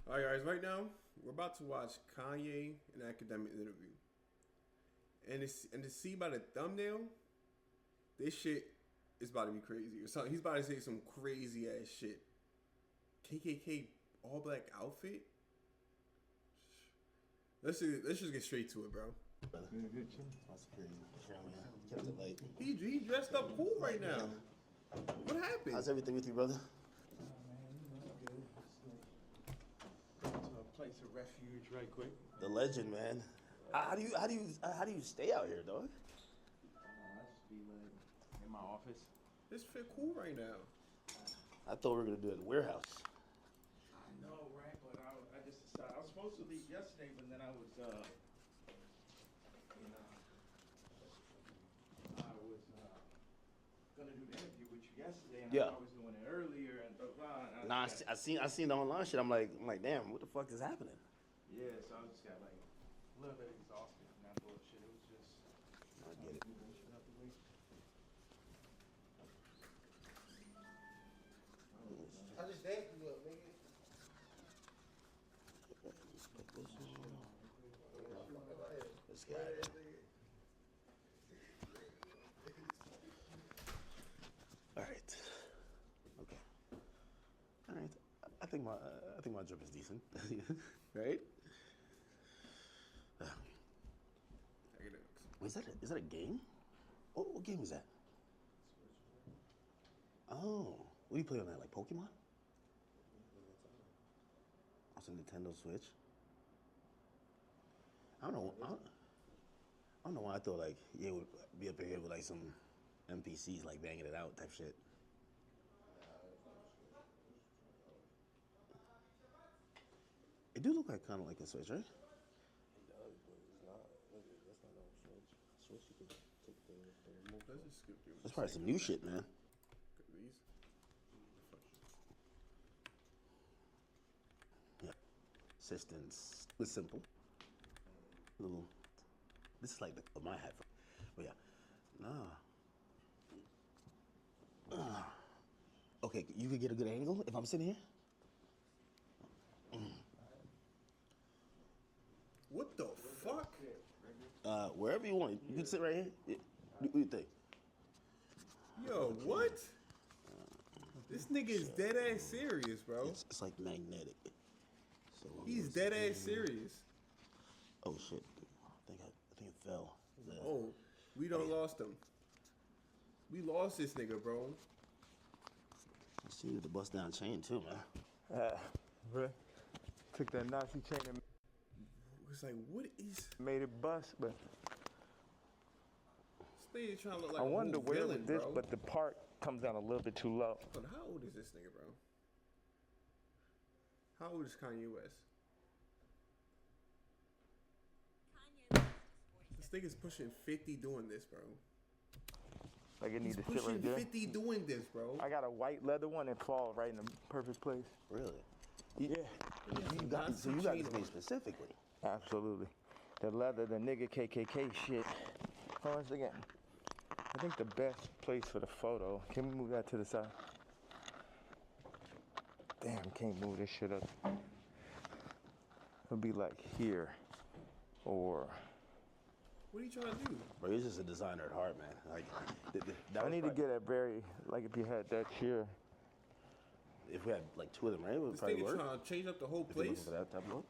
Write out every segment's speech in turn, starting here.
All right, guys. Right now, we're about to watch Kanye and Akademiks interview, and to see by the thumbnail, this shit is about to be crazy. Or something. He's about to say some crazy ass shit. KKK all black outfit. Let's just get straight to it, bro. That's crazy. Kept it light. He dressed up cool right now. What happened? How's everything with you, brother? To a place of refuge right quick. The legend, man. How do you stay out here, dog? I just be like in my office. This fit cool right now. I thought we were gonna do it at the warehouse. I know, right? But I just decided I was supposed to leave yesterday, but then I was gonna do the interview with you yesterday, and Yeah. I was doing it earlier, and blah blah. And Nah, I seen the online shit. I'm like, damn, what the fuck is happening? yeah, so I just got like a little bit exhausted from that bullshit. It was just I get it. moving shit out the way. I just danced you up, nigga. Let's put this on. This guy. All right. Okay. All right. I think my drip is decent. Right? Akademiks. Is that a game? What game is that? Oh, what do you play on that? Like Pokemon? Oh, it's a Nintendo Switch. I don't know why I thought like it would be up here with like some NPCs like banging it out type shit. It do look like kind of like a Switch, right? It does, but it's not. That's not no switch. Switch, you can take the remote. Let's just skip through. That's probably some new shit, man. These. Yeah. Assistance. It's simple. Little. This is like the my headphone. But yeah. Nah. Okay, you could get a good angle if I'm sitting here. What the fuck? Wherever you want. You can sit right here. Yeah. What do you think? Yo, what? This nigga is dead ass serious, bro. It's like magnetic. So He's dead ass serious. Oh shit! I think it fell. Oh, we done lost him. We lost this nigga, bro. I see the bust down chain too, man. Bro, took that Nazi chain and It's like, what is made it bust, but this nigga trying to look like I a wonder whole where villain, with this, bro? but the part comes down a little bit too low. But how old is this nigga, bro? How old is Kanye West? This nigga's pushing 50 doing this, bro. Like it He's need to sit pushing right there. 50 doing this, bro. I got a white leather one that falls right in the perfect place. Really? Yeah, You got this made specifically. absolutely. The leather, the nigga KKK shit. Hold on a second. I think the best place for the photo. Can we move that to the side? Damn, can't move this shit up. It'll be like here, or What are you trying to do? Bro, he's just a designer at heart, man. Like, that I was need to probably- get a very like if you had that chair. If we had like two of them, right? It would This probably nigga work. trying to change up the whole If you're looking place? for that type of look.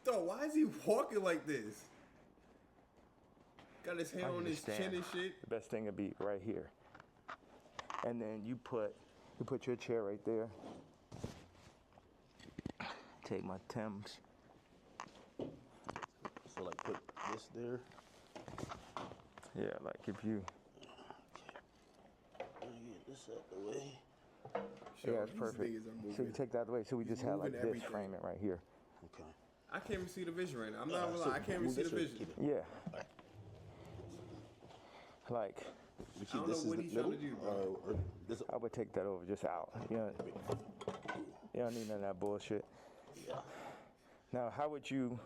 Yo, why is he walking like this? Got his hand I on his understand. chin and shit. The best thing would be right here. And then you put your chair right there. Take my Timbs. So like put this there. Yeah, like if you Let me get this out the way. yeah, it's these perfect. niggas are So you moving. take that away. So we He's just have like moving this everything. frame it right here. Okay. I can't even see the vision right now. I'm not gonna So lie, I can't even move see the this or vision. keep it? Yeah. Alright. Like We keep don't this know as what the he's trying to middle, do, bro. or this. I would take that over just out. You don't need none of that bullshit. Yeah. Now how would you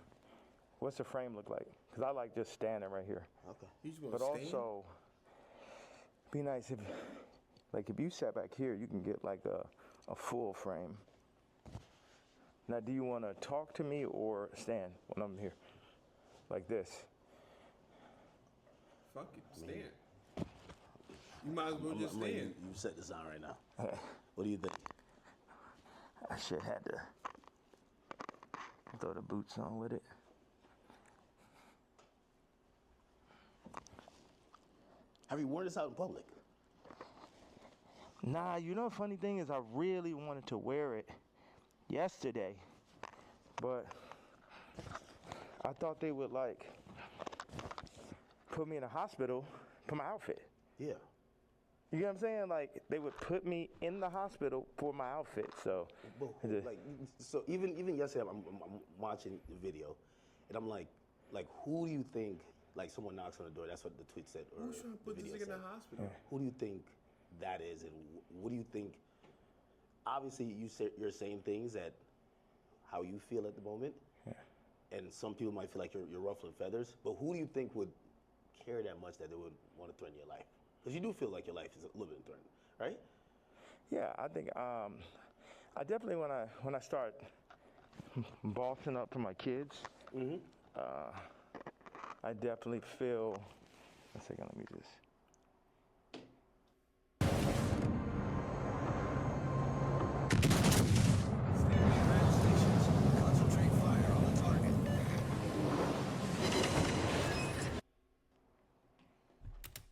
what's the frame look like? Because I like just standing right here. Okay. He just want But to stand. also, be nice if, like, if you sat back here, you can get like a full frame. Now, do you want to talk to me or stand when I'm here? Like this? Fuck it, stand. You might as well just I'm letting stand. you set this on right now. What do you think? I should had to throw the boots on with it. Have you worn this out in public? Nah, you know the funny thing is I really wanted to wear it yesterday, but I thought they would like put me in a hospital for my outfit. Yeah. You get what I'm saying? Like they would put me in the hospital for my outfit. So, But even yesterday, I'm watching the video, and I'm like, who do you think? Like someone knocks on the door. That's what the tweet said. Or Who's trying to put the this video nigga in said. the hospital? Who do you think that is, and what do you think? Obviously, you're saying things that how you feel at the moment, and some people might feel like you're ruffling feathers. But who do you think would care that much that they would want to threaten your life? Because you do feel like your life is a little bit threatened, right? yeah, I think I definitely when I start bossing up for my kids, I definitely feel. A second, let me just.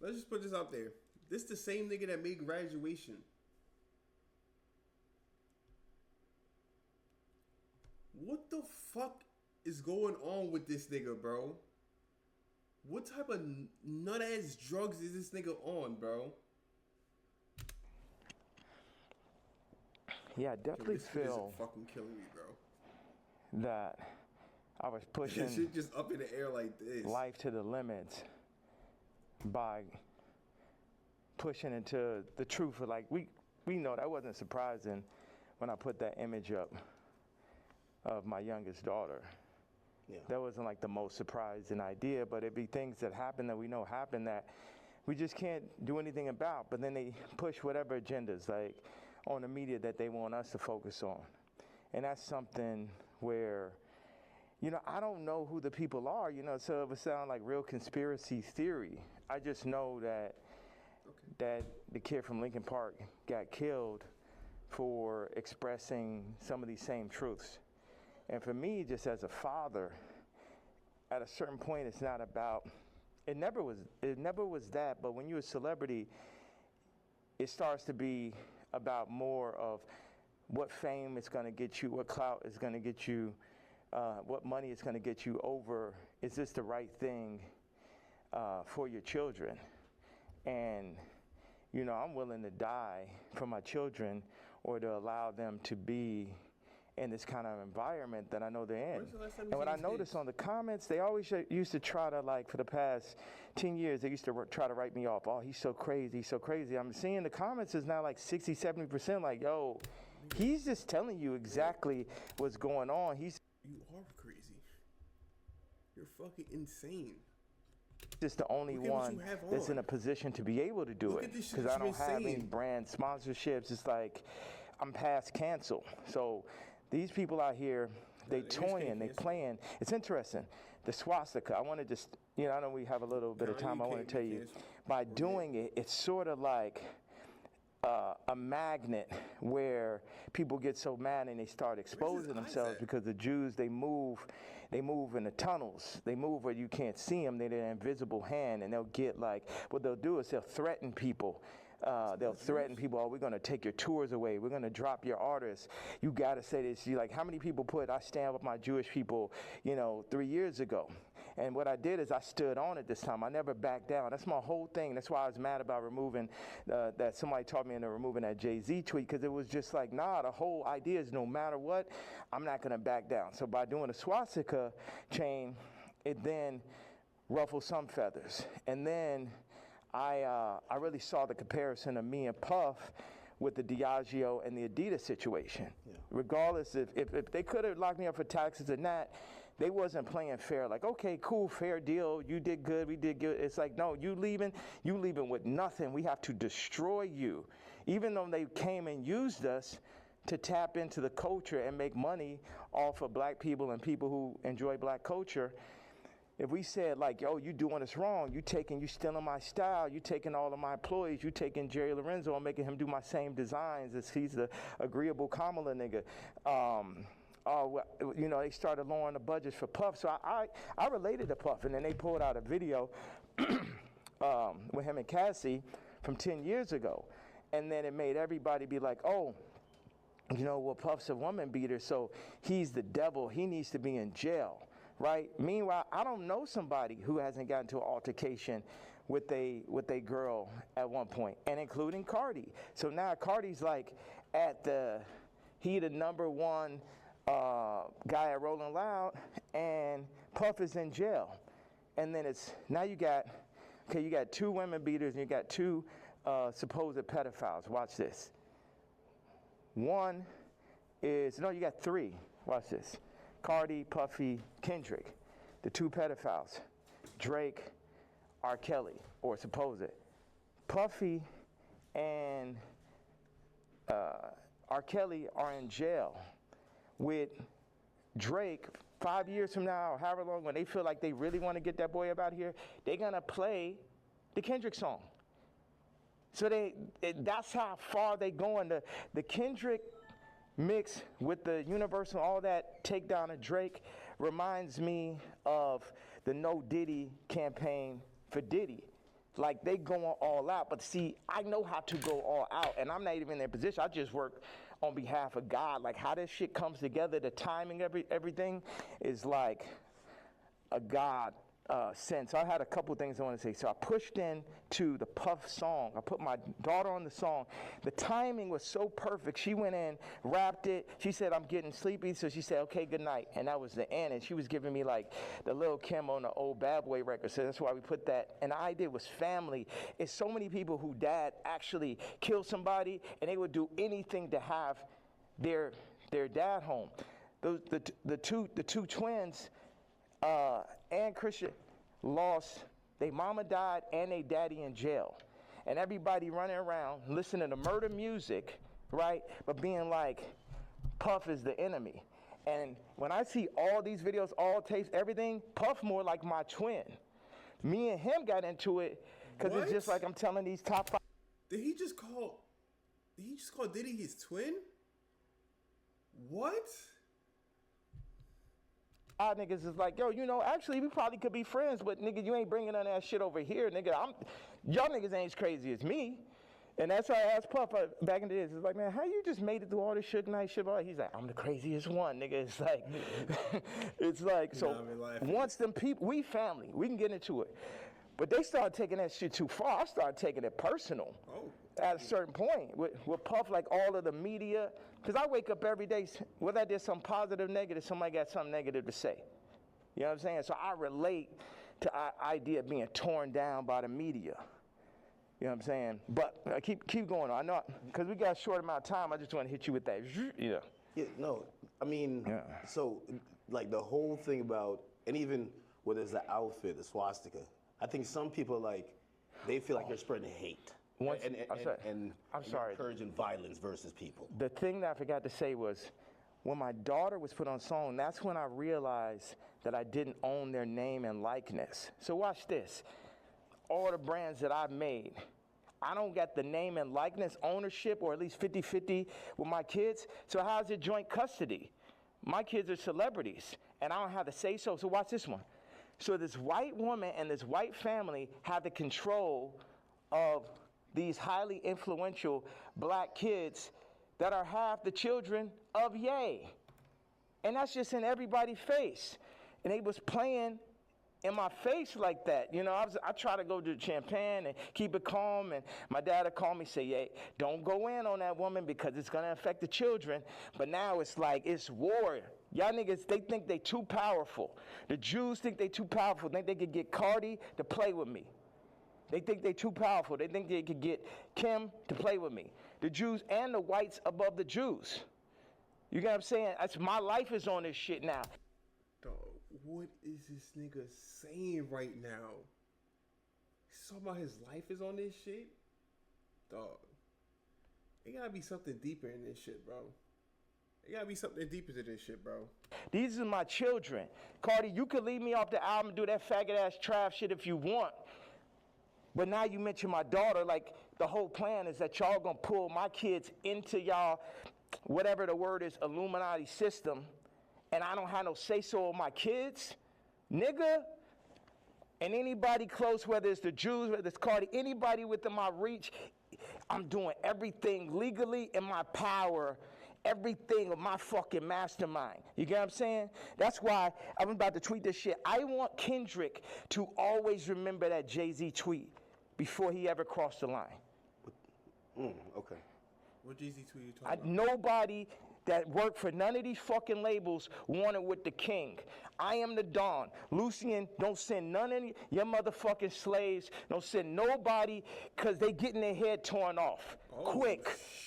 Let's just put this out there. This the same nigga that made Graduation. What the fuck is going on with this nigga, bro? What type of nut-ass drugs is this nigga on, bro? Yeah, I definitely This shit is feel fucking killing me, bro. that I was pushing This shit just up in the air like this. life to the limits by pushing into the truth. Like we know that wasn't surprising when I put that image up of my youngest daughter. Yeah. That wasn't like the most surprising idea, but it'd be things that happen that we know happen that we just can't do anything about. But then they push whatever agendas like on the media that they want us to focus on. And that's something where, you know, I don't know who the people are, you know, so it would sound like real conspiracy theory. I just know that that the kid from Lincoln Park got killed for expressing some of these same truths. And for me, just as a father, at a certain point, it's not about, it never was that, but when you're a celebrity, it starts to be about more of what fame is going to get you, what clout is going to get you, what money is going to get you over, is this the right thing for your children? And, you know, I'm willing to die for my children or to allow them to be in this kind of environment that I know they're in. When's the last time you And what seen I these noticed kids? on the comments, they always used to try to, like, for the past 10 years, they used to try to write me off. Oh, he's so crazy, he's so crazy. I'm seeing the comments is now like 60, 70% like, yo, he's just telling you exactly what's going on. He's You are crazy. You're fucking insane. just the only Look at what one you have that's on. in a position to be able to do Look it. at this shit Because that I don't you're have any saying. brand sponsorships. It's like I'm past cancel. So these people out here, they Yeah, they just toying, can't they cancel. playing. It's interesting. The swastika, I want to just, you know, I know we have a little bit of Kanye time. I want can't to tell be you, canceled. by doing it, it's sort of like a magnet where people get so mad and they start exposing eyes themselves at? because the Jews, they move in the tunnels. They move where you can't see them. They're an invisible hand, and they'll get like, what they'll do is they'll threaten people. They'll threaten people, oh, we're going to take your tours away. We're going to drop your artists. You got to say this. You like, how many people put, I stand with my Jewish people, you know, 3 years ago. And what I did is I stood on it this time. I never backed down. That's my whole thing. That's why I was mad about removing, that somebody taught me into removing that Jay-Z tweet, because it was just like, nah, the whole idea is no matter what, I'm not going to back down. So by doing a swastika chain, it then ruffled some feathers. And then I really saw the comparison of me and Puff with the Diageo and the Adidas situation. Yeah. Regardless if they could have locked me up for taxes or not, they wasn't playing fair. Like, okay, cool, fair deal. You did good, we did good. It's like, no, you leaving with nothing. We have to destroy you. Even though they came and used us, to tap into the culture and make money off of black people and people who enjoy black culture, if we said like, yo, you doing this wrong, you stealing my style, you taking all of my employees, you taking Jerry Lorenzo and making him do my same designs as he's the agreeable Kamala nigga. You know, they started lowering the budgets for Puff. So I related to Puff, and then they pulled out a video with him and Cassie from 10 years ago. And then it made everybody be like, oh, you know, well, Puff's a woman beater, so he's the devil. He needs to be in jail, right? Meanwhile, I don't know somebody who hasn't gotten to an altercation with a girl at one point, and including Cardi. So now Cardi's like he the number one guy at Rolling Loud, and Puff is in jail. And then now you got 2 women beaters and you got 2 supposed pedophiles. Watch this. You got 3. Watch this. Cardi, Puffy, Kendrick, the 2 pedophiles. Drake, R. Kelly, or supposed. Puffy and R. Kelly are in jail with Drake 5 years from now, or however long, when they feel like they really want to get that boy up out of here, they're going to play the Kendrick song. So that's how far they going. The Kendrick mix with the Universal, all that takedown of Drake reminds me of the No Diddy campaign for Diddy. Like, they going all out. But see, I know how to go all out, and I'm not even in their position. I just work on behalf of God. Like, how this shit comes together, the timing, everything is like a God sense. I had a couple things I want to say. So I pushed into the Puff song. I put my daughter on the song. The timing was so perfect. She went in, rapped it. She said, I'm getting sleepy. So she said, okay, good night. And that was the end. And she was giving me like the Lil' Kim on the old Bad Boy record. So that's why we put that. And the idea was family. It's so many people who dad actually killed somebody, and they would do anything to have their dad home. The two twins, and Christian, lost, their mama died and their daddy in jail. And everybody running around listening to murder music, right? But being like, Puff is the enemy. And when I see all these videos, all tapes, everything, Puff more like my twin. Me and him got into it because it's just like I'm telling these top 5. Did he just call Diddy his twin? What? Niggas is like, yo, you know, actually we probably could be friends, but nigga, you ain't bringing none of that shit over here, nigga. Y'all niggas ain't as crazy as me. And that's why I asked Puff back in the days. It's like, man, how you just made it through all this Suge Knight shit? He's like, I'm the craziest one, nigga. It's like, so once them people, we family, we can get into it. But they started taking that shit too far. I started taking it personal. At a certain point, with Puff, like all of the media, because I wake up every day, whether I did something positive, negative, somebody got something negative to say. You know what I'm saying? So I relate to the idea of being torn down by the media. You know what I'm saying? But keep going on. I know, because we got a short amount of time, I just want to hit you with that. Yeah. Yeah, no, I mean, so, like, the whole thing about, and even whether it's the outfit, the swastika, I think some people, like, they feel like you're spreading hate. And encouraging violence versus people. The thing that I forgot to say was, when my daughter was put on song, that's when I realized that I didn't own their name and likeness. So watch this. All the brands that I've made, I don't got the name and likeness ownership, or at least 50-50 with my kids. So how's it joint custody? My kids are celebrities, and I don't have to say so. So watch this one. So this white woman and this white family have the control of these highly influential black kids that are half the children of Ye. And that's just in everybody's face. And they was playing in my face like that. You know, I try to go to Champagne and keep it calm, and my dad would call me, say, hey, don't go in on that woman because it's gonna affect the children. But now it's like, it's war. Y'all niggas, they think they too powerful. The Jews think they too powerful. Think they could get Cardi to play with me. They think they're too powerful. They think they could get Kim to play with me. The Jews and the whites above the Jews. You get what I'm saying? My life is on this shit now. Dog, what is this nigga saying right now? He's talking about his life is on this shit? Dog, it gotta be something deeper in this shit, bro. It gotta be something deeper to this shit, bro. These are my children. Cardi, you could leave me off the album and do that faggot-ass trap shit if you want. But now you mention my daughter, like the whole plan is that y'all gonna pull my kids into y'all, whatever the word is, Illuminati system, and I don't have no say-so of my kids? Nigga? And anybody close, whether it's the Jews, whether it's Cardi, anybody within my reach, I'm doing everything legally in my power, everything of my fucking mastermind. You get what I'm saying? That's why I'm about to tweet this shit. I want Kendrick to always remember that Jay-Z tweet before he ever crossed the line. Okay. What Jay-Z tweet you talking about? Nobody that worked for none of these fucking labels wanted with the king. I am the Don. Lucian, don't send none of your motherfucking slaves. Don't send nobody because they getting their head torn off. Quick.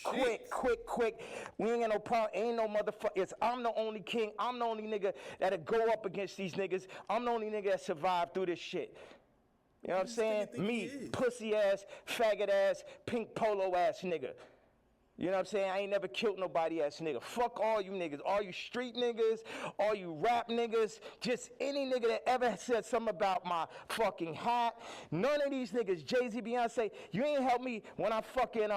We ain't got no problem. Ain't no motherfucker. I'm the only king. I'm the only nigga that'll go up against these niggas. I'm the only nigga that survived through this shit. You know what I'm saying? Me, pussy ass, faggot ass, pink polo ass nigga. You know what I'm saying? I ain't never killed nobody ass nigga. Fuck all you niggas. All you street niggas, all you rap niggas, just any nigga that ever said something about my fucking hat. None of these niggas, Jay-Z, Beyonce, you ain't helped me when I fucking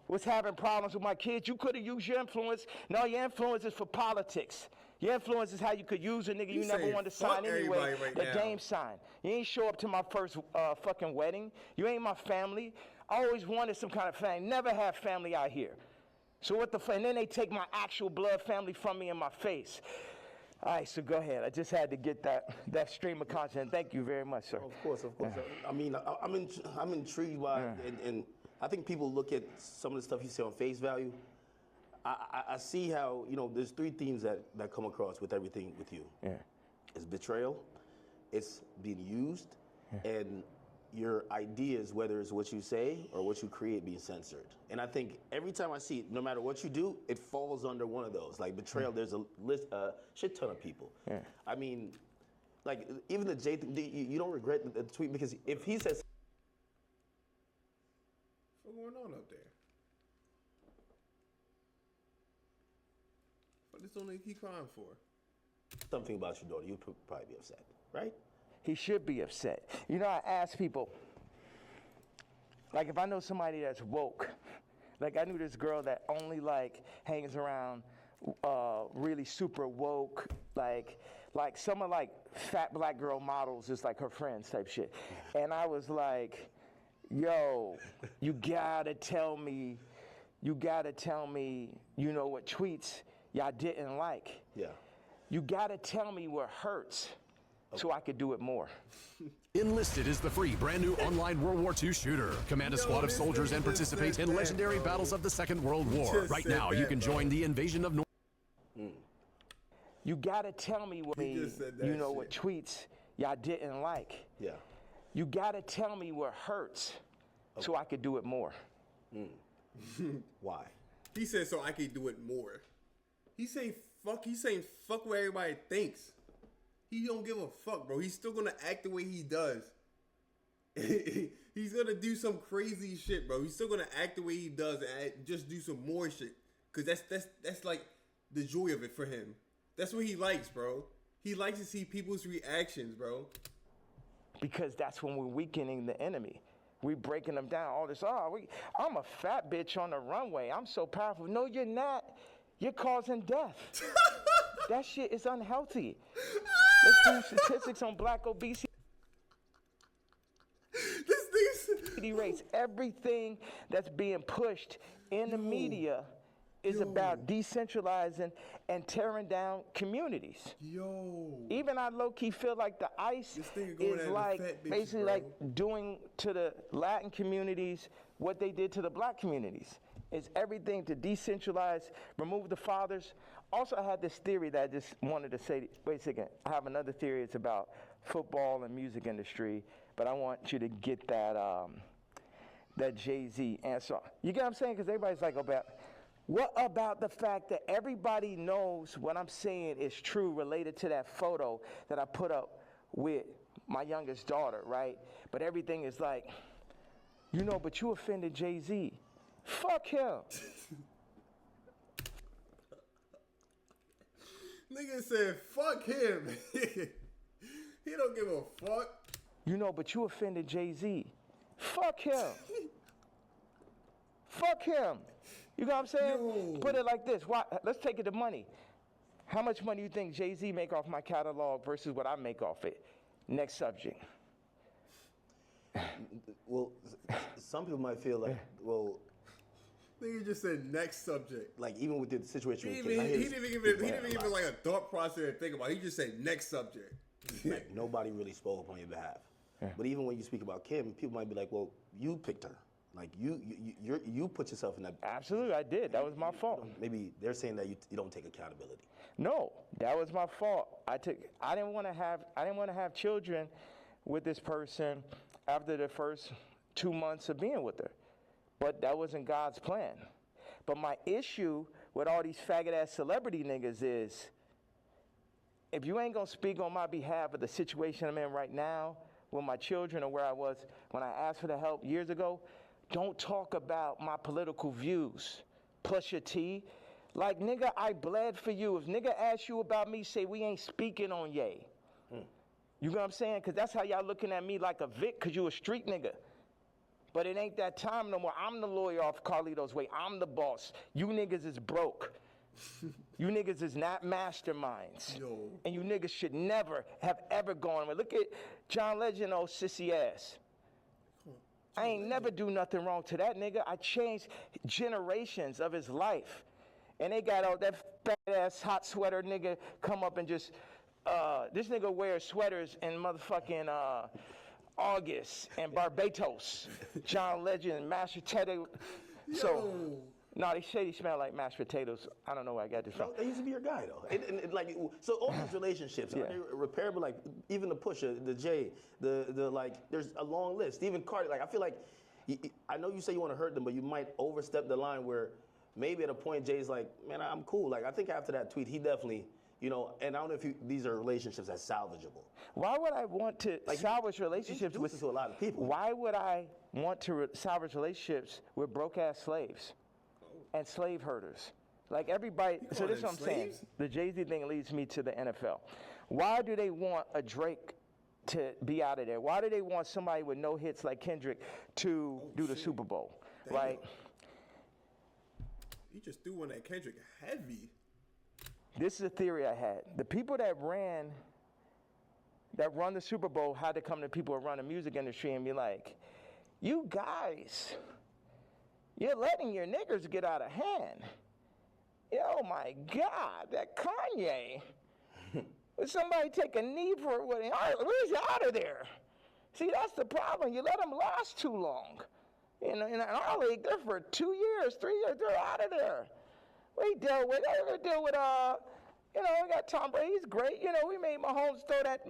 was having problems with my kids. You could have used your influence. No, your influence is for politics. Your influence is how you could use a nigga you never wanted to sign anyway. That Dame signed. You ain't show up to my first fucking wedding. You ain't my family. I always wanted some kind of family. Never had family out here. So what the fuck? And then they take my actual blood family from me in my face. All right, so go ahead. I just had to get that stream of content. Thank you very much, sir. Of course. I mean, I'm intrigued by it, and I think people look at some of the stuff you say on face value. I see how, there's three themes that come across with everything with you. Yeah. It's betrayal, it's being used, and your ideas, whether it's what you say or what you create, being censored. And I think every time I see it, no matter what you do, it falls under one of those. Like betrayal, there's a shit ton of people. Yeah. I mean, like even the Jay thing, you don't regret the tweet because if he says what's going on up there? What is only he crying for? Something about your daughter, you'd probably be upset, right? He should be upset. I ask people, like if I know somebody that's woke, like I knew this girl that only like hangs around really super woke, like some of like fat black girl models is like her friends type shit. And I was like, yo, you gotta tell me, what tweets y'all didn't like. Yeah. You gotta tell me what hurts. So I could do it more. Enlisted is the free brand new online World War II shooter. Command a squad of soldiers and participate in legendary battles of the Second World War. Right now, you can join the invasion of North. You gotta tell me what what tweets y'all didn't like. Yeah. You gotta tell me what hurts, so I could do it more. Why? He said so I could do it more. He's saying fuck what everybody thinks. He don't give a fuck, bro. He's still gonna act the way he does. He's gonna do some crazy shit, bro. He's still gonna act the way he does and just do some more shit. Cause that's like the joy of it for him. That's what he likes, bro. He likes to see people's reactions, bro. Because that's when we're weakening the enemy. We breaking them down. All this, I'm a fat bitch on the runway. I'm so powerful. No, you're not. You're causing death. That shit is unhealthy. Let's do statistics on black obesity. Rates. Everything that's being pushed in the media is about decentralizing and tearing down communities. Even I low-key feel like the ICE is like basically like doing to the Latin communities what they did to the black communities. It's everything to decentralize, remove the fathers. Also, I had this theory that I just wanted to say. Wait a second. I have another theory. It's about football and music industry, but I want you to get that Jay-Z answer. You get what I'm saying? Because everybody's like, what about the fact that everybody knows what I'm saying is true related to that photo that I put up with my youngest daughter, right? But everything is like, but you offended Jay-Z. Fuck him. Nigga said, fuck him. He don't give a fuck. You know, but you offended Jay-Z. Fuck him. Fuck him. You know what I'm saying? Yo. Put it like this. Why? Let's take it to money. How much money do you think Jay-Z make off my catalog versus what I make off it? Next subject. Well, some people might feel like, well, Nigga just said next subject. like even with the situation He with didn't Kim, even give it like a thought process to think about. He just said next subject. like nobody really spoke on your behalf. But even when you speak about Kim, people might be like, well, you picked her. Like you put yourself in that. Absolutely, I did. That was my fault. Maybe they're saying that you don't take accountability. No, that was my fault. I didn't want to have children with this person after the first 2 months of being with her. But that wasn't God's plan. But my issue with all these faggot-ass celebrity niggas is, if you ain't gonna speak on my behalf of the situation I'm in right now with my children or where I was when I asked for the help years ago, don't talk about my political views. Push your T. Like, nigga, I bled for you. If nigga asks you about me, say we ain't speaking on Ye. You know what I'm saying? Because that's how y'all looking at me like a Vic, because you a street nigga. But it ain't that time no more. I'm the lawyer off Carlito's way. I'm the boss. You niggas is broke. You niggas is not masterminds. Yo. And you niggas should never have ever gone. Look at John Legend, old sissy ass. I ain't never do nothing wrong to that nigga. I changed generations of his life. And they got all that fat ass hot sweater nigga come up and just, this nigga wears sweaters in motherfucking August and Barbados. John Legend, mashed potato. So, no, they say he smell like mashed potatoes. I don't know where I got this from. No, that used to be your guy though. And like, so all these relationships, are they repairable? Like even the Pusha, the Jay, the like, there's a long list. Even Cardi, like I feel like, I know you say you want to hurt them, but you might overstep the line where maybe at a point Jay's like, man, I'm cool. Like I think after that tweet, he definitely, you know, and I don't know if these are relationships that's salvageable. Why would I want to salvage relationships with to a lot of people? Why would I want to salvage relationships with broke ass slaves and slave herders? Like everybody. So this is what I'm saying. The Jay-Z thing leads me to the NFL. Why do they want a Drake to be out of there? Why do they want somebody with no hits like Kendrick to do the Super Bowl? Damn. Like, He just threw one at Kendrick heavy. this is a theory I had. The people that run the Super Bowl had to come to people who run the music industry and be like, you guys, you're letting your niggers get out of hand. Oh my God, that Kanye. Would somebody take a knee for it? Where's he out of there? See, that's the problem. You let them last too long. In our league, they're for 2 years, 3 years, they're out of there. We deal with you know, we got Tom Brady, he's great. You know, we made Mahomes throw that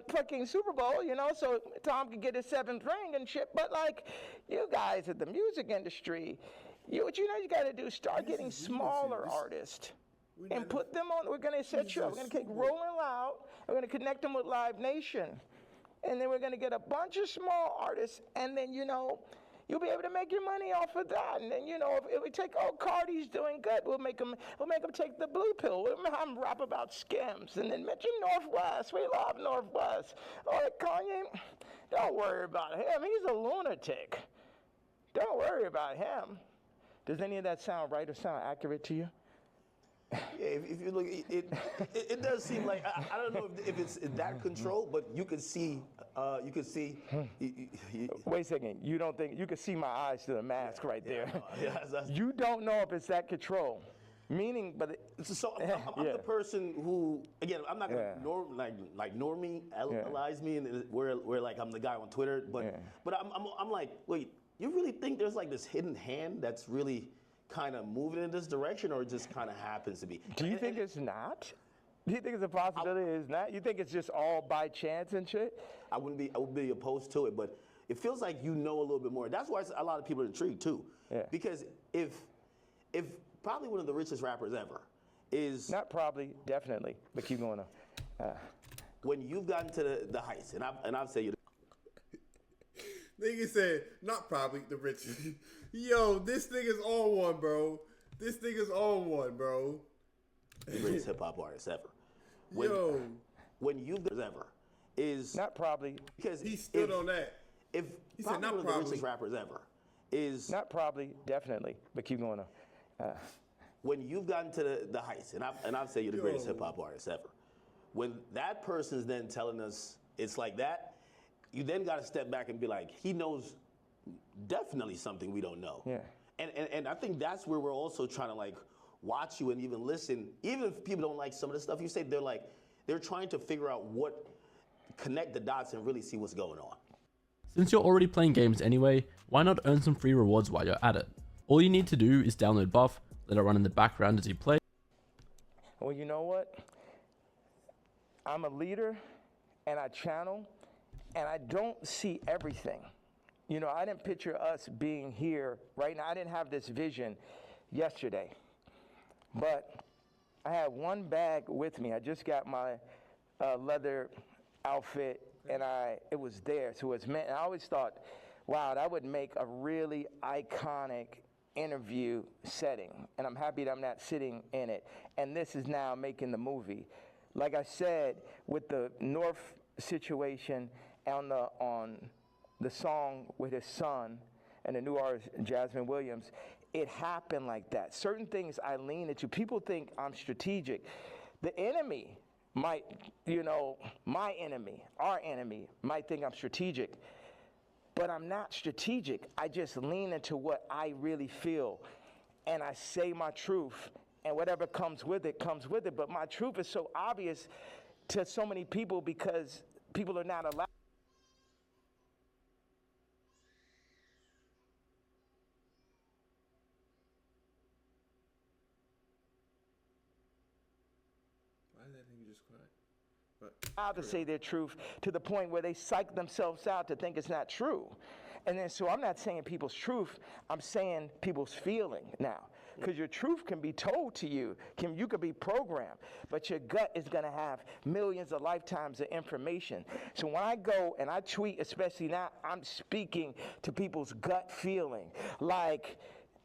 fucking Super Bowl, you know, so Tom could get his 7th ring and shit. But, like, you guys at the music industry, what you got to do, start getting smaller artists and put them on. We're going to set you up. We're going to take Rolling Loud. We're going to connect them with Live Nation. And then we're going to get a bunch of small artists. And then, you know, you'll be able to make your money off of that. And then, you know, if we take, Cardi's doing good, we'll make them take the blue pill. We'll have them rap about Skims. And then mention Northwest. We love Northwest. Kanye, don't worry about him. He's a lunatic. Don't worry about him. Does any of that sound right or sound accurate to you? Yeah, if you look, it does seem like, I don't know if it's that control, but you could see. Wait a second. You don't think you can see my eyes through the mask right there? Yeah, You don't know if it's that control. Meaning, but so I'm the person who, again, I'm not gonna normalize me, and where like I'm the guy on Twitter, but I'm like, wait, you really think there's like this hidden hand that's really kind of moving in this direction, or it just kind of happens to be? Do you think it's not? Do you think it's a possibility it's not? You think it's just all by chance and shit? I would be opposed to it, but it feels like you know a little bit more. That's why a lot of people are intrigued too. Yeah. Because if probably one of the richest rappers ever is not probably, definitely, but keep going on. When you've gotten to the heights, and I've said you. Nigga said, not probably the richest. Yo, this nigga's on one, bro. This nigga's on one, bro. the greatest hip hop artist ever. When you've ever is not probably because he stood on that. If he probably said not one of probably. the richest rappers ever is not probably, definitely, but keep going on. When you've gotten to the heights, and I've said you're the greatest hip hop artist ever. When that person's then telling us it's like that, you then got to step back and be like, he knows definitely something we don't know. Yeah. And I think that's where we're also trying to like watch you and even listen. Even if people don't like some of the stuff you say, they're trying to figure out what connect the dots and really see what's going on. Since you're already playing games anyway, why not earn some free rewards while you're at it? All you need to do is download Buff, let it run in the background as you play. Well, you know what? I'm a leader and I channel and I don't see everything. You know, I didn't picture us being here right now. I didn't have this vision yesterday. But I had one bag with me. I just got my leather outfit and it was there. So it's meant, and I always thought, wow, that would make a really iconic interview setting. And I'm happy that I'm not sitting in it. And this is now making the movie. Like I said, with the North situation on the song with his son and the new artist, Jasmine Williams, it happened like that. Certain things I lean into. People think I'm strategic. The enemy might, you know, my enemy, our enemy, might think I'm strategic. But I'm not strategic. I just lean into what I really feel. And I say my truth. And whatever comes with it, comes with it. But my truth is so obvious to so many people because people are not allowed. Why did that nigga just cry? Allowed to say their truth to the point where they psych themselves out to think it's not true. And then so I'm not saying people's truth, I'm saying people's feeling now. Because your truth can be told to you, you could be programmed, but your gut is gonna have millions of lifetimes of information. So when I go and I tweet, especially now, I'm speaking to people's gut feeling. Like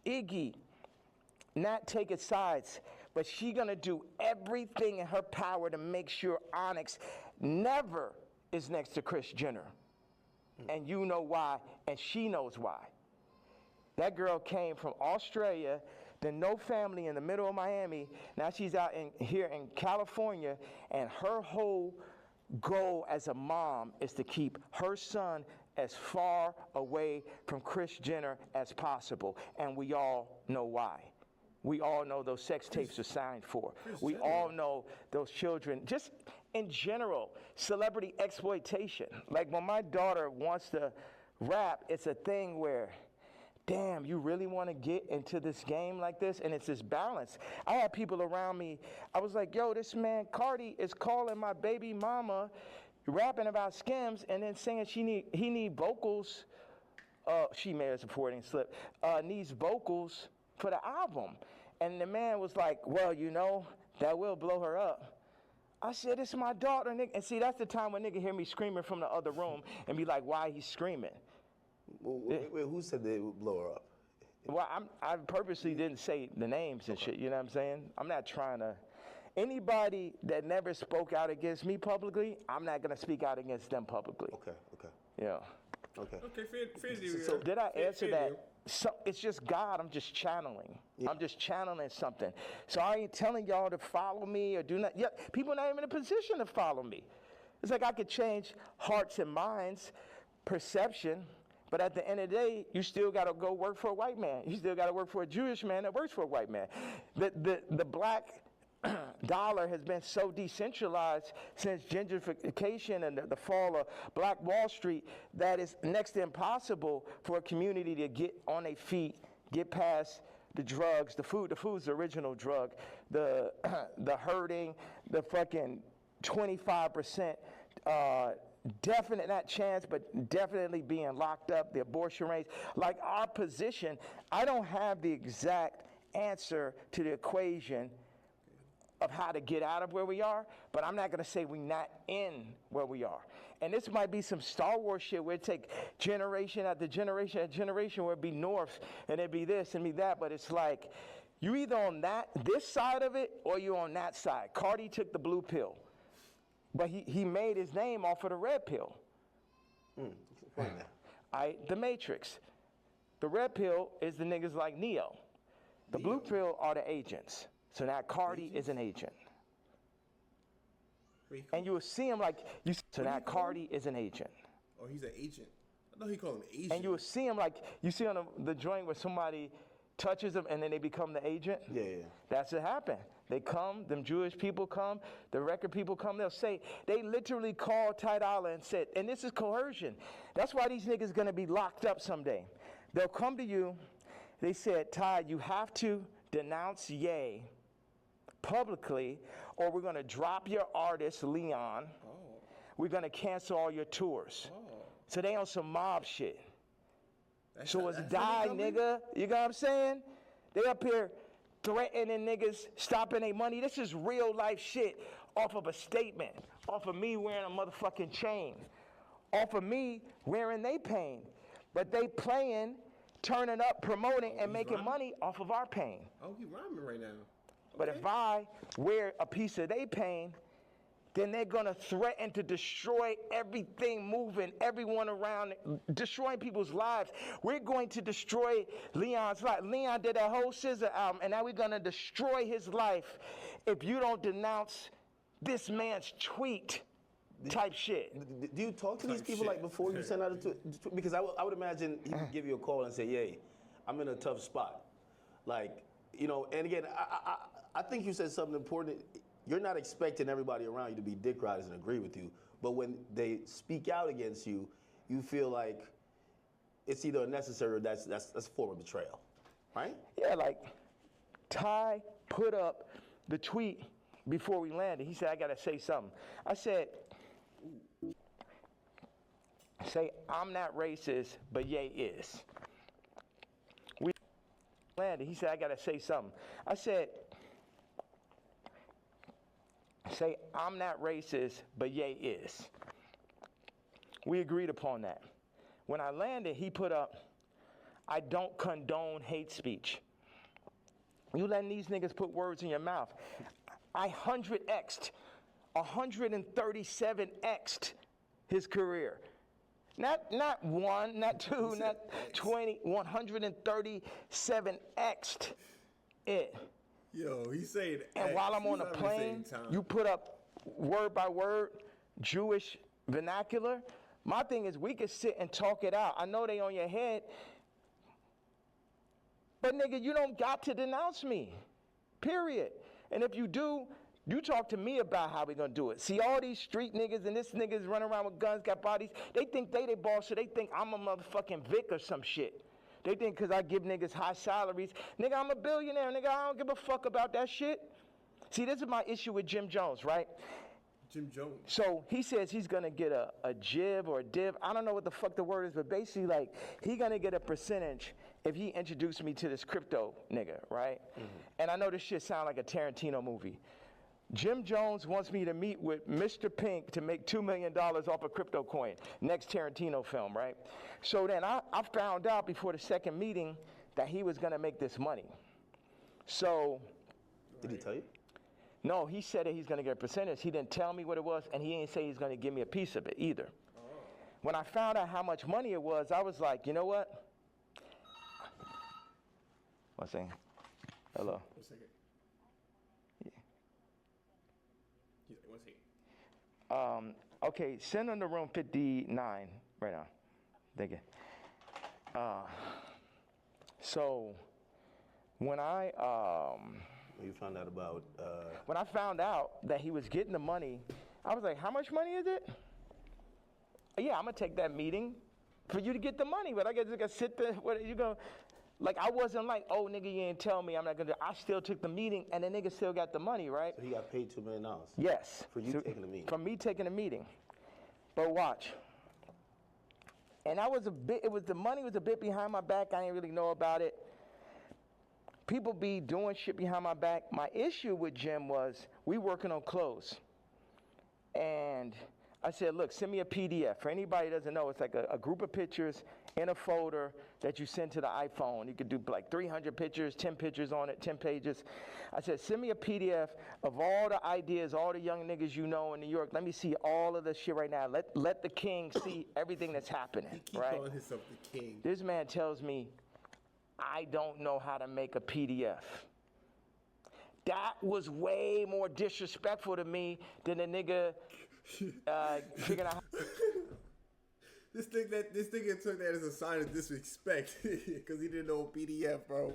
Iggy, not taking sides, but she gonna do everything in her power to make sure Onyx never is next to Kris Jenner. And you know why, and she knows why. That girl came from Australia, then no family in the middle of Miami. Now she's out here in California, and her whole goal as a mom is to keep her son as far away from Kris Jenner as possible. And we all know why. We all know those sex tapes are signed for. We all know those children, just in general, celebrity exploitation. Like when my daughter wants to rap, it's a thing where, damn, you really want to get into this game like this? And it's this balance. I had people around me, I was like, yo, this man Cardi is calling my baby mama, rapping about Skims, and then saying he need vocals. She may have supporting slip, needs vocals for the album. And the man was like, well, you know, that will blow her up. I said, it's my daughter, nigga. And see, that's the time when nigga hear me screaming from the other room and be like, why he's screaming? Wait, who said they would blow her up? Well, I purposely didn't say the names and shit, you know what I'm saying? I'm not trying to. Anybody that never spoke out against me publicly, I'm not going to speak out against them publicly. Okay. Yeah. Okay. Okay, So did I answer that? So it's just God. I'm just channeling. Yeah. I'm just channeling something. So I ain't telling y'all to follow me or do not. Yeah, people are not even in a position to follow me. It's like I could change hearts and minds, perception, but at the end of the day, you still got to go work for a white man. You still got to work for a Jewish man that works for a white man. The black dollar has been so decentralized since gentrification and the fall of Black Wall Street that it's next to impossible for a community to get on their feet, get past the drugs, the food. The food's the original drug. The hurting, the fucking 25%, definite, not chance, but definitely being locked up, the abortion rates. Like our position, I don't have the exact answer to the equation of how to get out of where we are, but I'm not gonna say we're not in where we are. And this might be some Star Wars shit where it take generation after generation after generation where it'd be North and it'd be this and be that, but it's like You either on this side of it, or you on that side. Cardi took the blue pill, but he made his name off of the red pill. The Matrix. The red pill is the niggas like Neo. The blue pill are the agents. So now Cardi is an agent. And you will see him like, so now Cardi is an agent. Oh, he's an agent. I know he called him agent. And you will see him like, you see on the joint where somebody touches them and then they become the agent? Yeah. That's what happened. They come, them Jewish people come, the record people come, they'll say, they literally called Ty Dolla and said, and this is coercion. That's why these niggas gonna be locked up someday. They'll come to you, they said, Ty, you have to denounce Ye publicly, or we're gonna drop your artist, Leon. We're gonna cancel all your tours. So they on some mob shit. So it's die, nigga. You know what I'm saying? They up here threatening niggas, stopping their money. This is real life shit off of a statement, off of me wearing a motherfucking chain, off of me wearing they pain. But they playing, turning up, promoting, and making money off of our pain. Oh, he rhyming right now. But if I wear a piece of they pain, then they're gonna threaten to destroy everything moving, everyone around, destroying people's lives. We're going to destroy Leon's life. Leon did that whole Scissor album, and now we're gonna destroy his life if you don't denounce this man's tweet type shit. Do you talk to these people like before you send out a tweet? Because I would imagine he would give you a call and say, "Yay, I'm in a tough spot." Like, you know, and again, I think you said something important. You're not expecting everybody around you to be dick riders and agree with you, but when they speak out against you, you feel like it's either unnecessary or that's a form of betrayal, right? Yeah, like Ty put up the tweet before we landed. He said, "I gotta say something." I said, "Say I'm not racist, but Ye is." We landed. He said, "I gotta say something." I said, "Say I'm not racist, but Ye is." We agreed upon that. When I landed, he put up, "I don't condone hate speech." You letting these niggas put words in your mouth. I 100x'd, 137x'd his career. Not one, not two, not 20, 137x'd it. Yo, he's saying And X. while I'm on He's a not plane, saying time. you put up word by word Jewish vernacular. My thing is we could sit and talk it out. I know they on your head, but nigga, you don't got to denounce me, period. And if you do, you talk to me about how we gonna do it. See, all these street niggas and this niggas running around with guns, got bodies, they think they boss, so they think I'm a motherfucking Vic or some shit. They think because I give niggas high salaries, nigga, I'm a billionaire, nigga, I don't give a fuck about that shit. See, this is my issue with Jim Jones, right? Jim Jones. So he says he's gonna get a jib or a div. I don't know what the fuck the word is, but basically, like, he gonna get a percentage if he introduced me to this crypto nigga, right? And I know this shit sound like a Tarantino movie. Jim Jones wants me to meet with Mr. Pink to make $2 million off a crypto coin. Next Tarantino film, right? So then I found out before the second meeting that he was gonna make this money. So. Did he tell you? No, he said that he's gonna get a percentage. He didn't tell me what it was, and he didn't say he's gonna give me a piece of it either. When I found out how much money it was, I was like, you know what? One second. Hello. 1 second. Yeah. Yeah, 1 second. Okay, send him to room 59 right now. Thank you. So when You found out about. when I found out that he was getting the money, I was like, how much money is it? Yeah, I'm gonna take that meeting for you to get the money, but I guess I gotta sit there. What you gonna? Like, I wasn't like, oh, nigga, you ain't tell me I'm not gonna do. I still took the meeting, and the nigga still got the money, right? So he got paid $2 million. Yes. For you taking the meeting. For me taking the meeting. But watch. And I was the money was a bit behind my back. I didn't really know about it. People be doing shit behind my back. My issue with Jim was we working on clothes. And I said, look, send me a PDF. For anybody who doesn't know, it's like a group of pictures in a folder that you send to the iPhone. You could do like 300 pictures, 10 pictures on it, 10 pages. I said, send me a PDF of all the ideas, all the young niggas you know in New York. Let me see all of this shit right now. Let the king see everything that's happening, He keep right? calling himself the king. This man tells me, I don't know how to make a PDF. That was way more disrespectful to me than a nigga figuring out. This nigga took that as a sign of disrespect because he didn't know PDF, bro.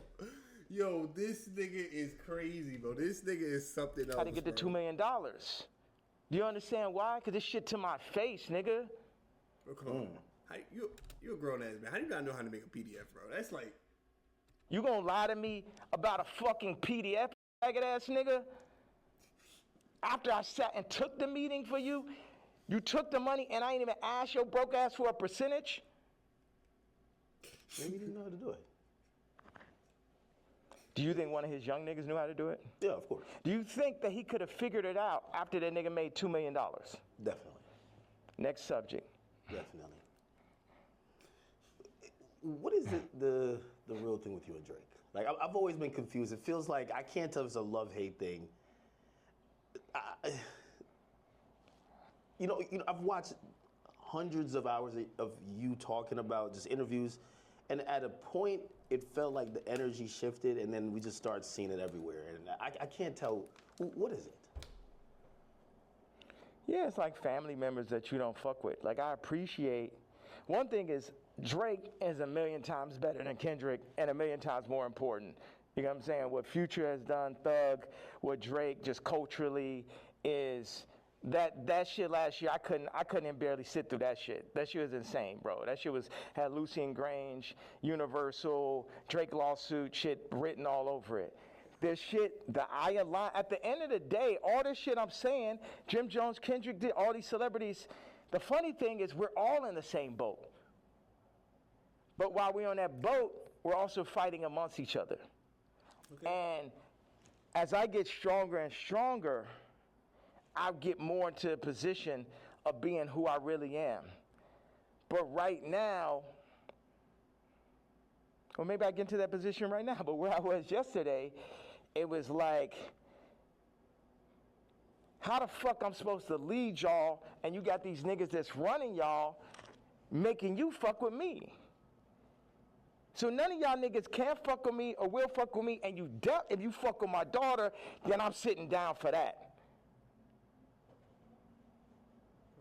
Yo, this nigga is crazy, bro. This nigga is something else. How to get the $2 million? Do you understand why? Because this shit to my face, nigga. Bro, come on. You a grown ass man. How do you not know how to make a PDF, bro? That's like. You gonna lie to me about a fucking PDF, faggot ass nigga? After I sat and took the meeting for you, you took the money and I ain't even asked your broke ass for a percentage? Maybe he didn't know how to do it. Do you think one of his young niggas knew how to do it? Yeah, of course. Do you think that he could have figured it out after that nigga made $2 million? Definitely. Next subject. Definitely. What is the real thing with you and Drake? Like, I've always been confused. It feels like, I can't tell if it's a love-hate thing. You know, I've watched hundreds of hours of you talking about just interviews, and at a point, it felt like the energy shifted, and then we just started seeing it everywhere. And I can't tell, what is it? Yeah, it's like family members that you don't fuck with. Like, I appreciate, one thing is, Drake is a million times better than Kendrick and a million times more important. You know what I'm saying? What Future has done, Thug, what Drake just culturally is, that shit last year, I couldn't even barely sit through that shit. That shit was insane, bro. That shit had Lucian Grange, Universal, Drake lawsuit shit written all over it. This shit, at the end of the day, all this shit I'm saying, Jim Jones, Kendrick did, all these celebrities, the funny thing is we're all in the same boat. But while we're on that boat, we're also fighting amongst each other. Okay. And as I get stronger and stronger, I get more into a position of being who I really am. But right now, or maybe I get into that position right now, but where I was yesterday, it was like, how the fuck I'm supposed to lead y'all and you got these niggas that's running y'all making you fuck with me? So none of y'all niggas can fuck with me or will fuck with me, and if you fuck with my daughter, then I'm sitting down for that.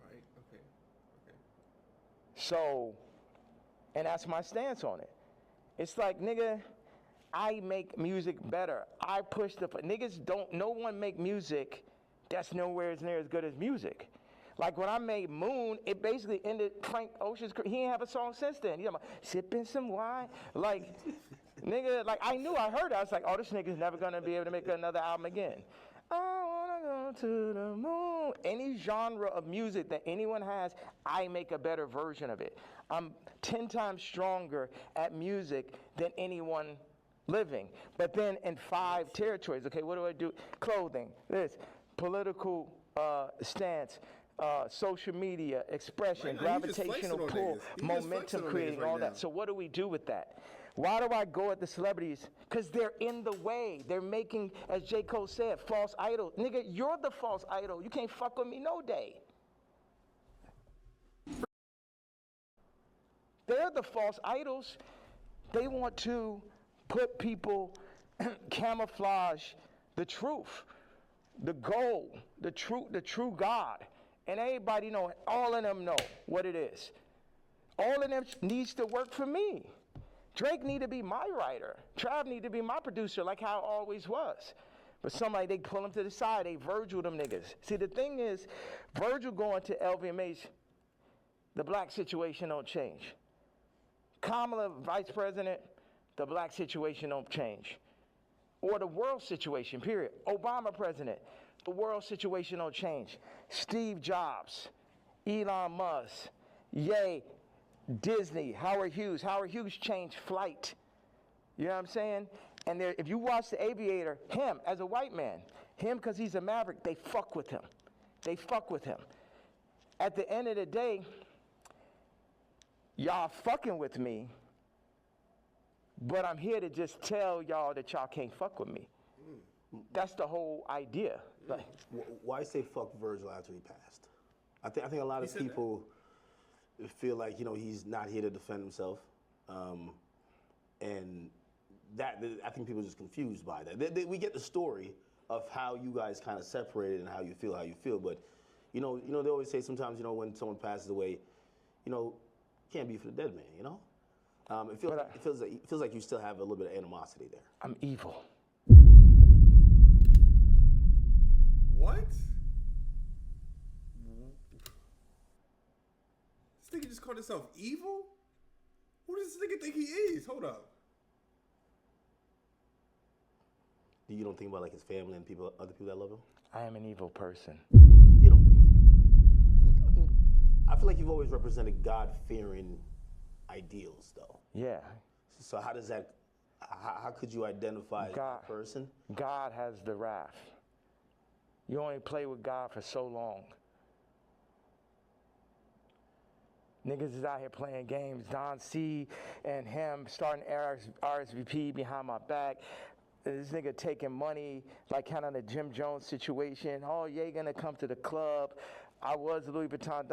Right, okay. So, and that's my stance on it. It's like, nigga, I make music better. I push niggas no one make music that's nowhere near as good as music. Like when I made Moon, it basically ended Frank Ocean's career. He ain't have a song since then. You know, sipping some wine. Like, nigga, like I heard it. I was like, oh, this nigga's never gonna be able to make another album again. I wanna go to the moon. Any genre of music that anyone has, I make a better version of it. I'm 10 times stronger at music than anyone living. But then in 5 territories, okay, what do I do? Clothing, this, political stance, social media, expression, gravitational pull, momentum creating, all that. So what do we do with that? Why do I go at the celebrities? Because they're in the way. They're making, as J. Cole said, false idol. Nigga, you're the false idol. You can't fuck with me no day. They're the false idols. They want to put people, camouflage the truth, the goal, the true God. And everybody know, all of them know what it is. All of them needs to work for me. Drake need to be my writer. Trav need to be my producer like how it always was. But somebody, they pull him to the side, they Virgil them niggas. See, the thing is, Virgil going to LVMH, the black situation don't change. Kamala, vice president, the black situation don't change. Or the world situation, period. Obama president, the world situation don't change. Steve Jobs, Elon Musk, Ye, Disney, Howard Hughes. Howard Hughes changed flight. You know what I'm saying? And there, if you watch The Aviator, him as a white man, him because he's a maverick, they fuck with him. They fuck with him. at the end of the day, y'all fucking with me, but I'm here to just tell y'all that y'all can't fuck with me. That's the whole idea. Like, Why say fuck Virgil after he passed? I think a lot of people feel like, he's not here to defend himself. And that I think people are just confused by that. We get the story of how you guys kind of separated and how you feel. But, they always say sometimes, when someone passes away, can't be for the dead man, It feels like you still have a little bit of animosity there. I'm evil. What? This nigga just called himself evil? Who does this nigga think he is? Hold up. You don't think about like his family and other people that love him? I am an evil person. You don't think that? I feel like you've always represented God-fearing ideals, though. Yeah. So how does that? How could you identify that person? God has the wrath. You only play with God for so long. Niggas is out here playing games. Don C and him starting RSVP behind my back. This nigga taking money, like kind of the Jim Jones situation. Oh, yeah, gonna come to the club. I was Louis Vuitton.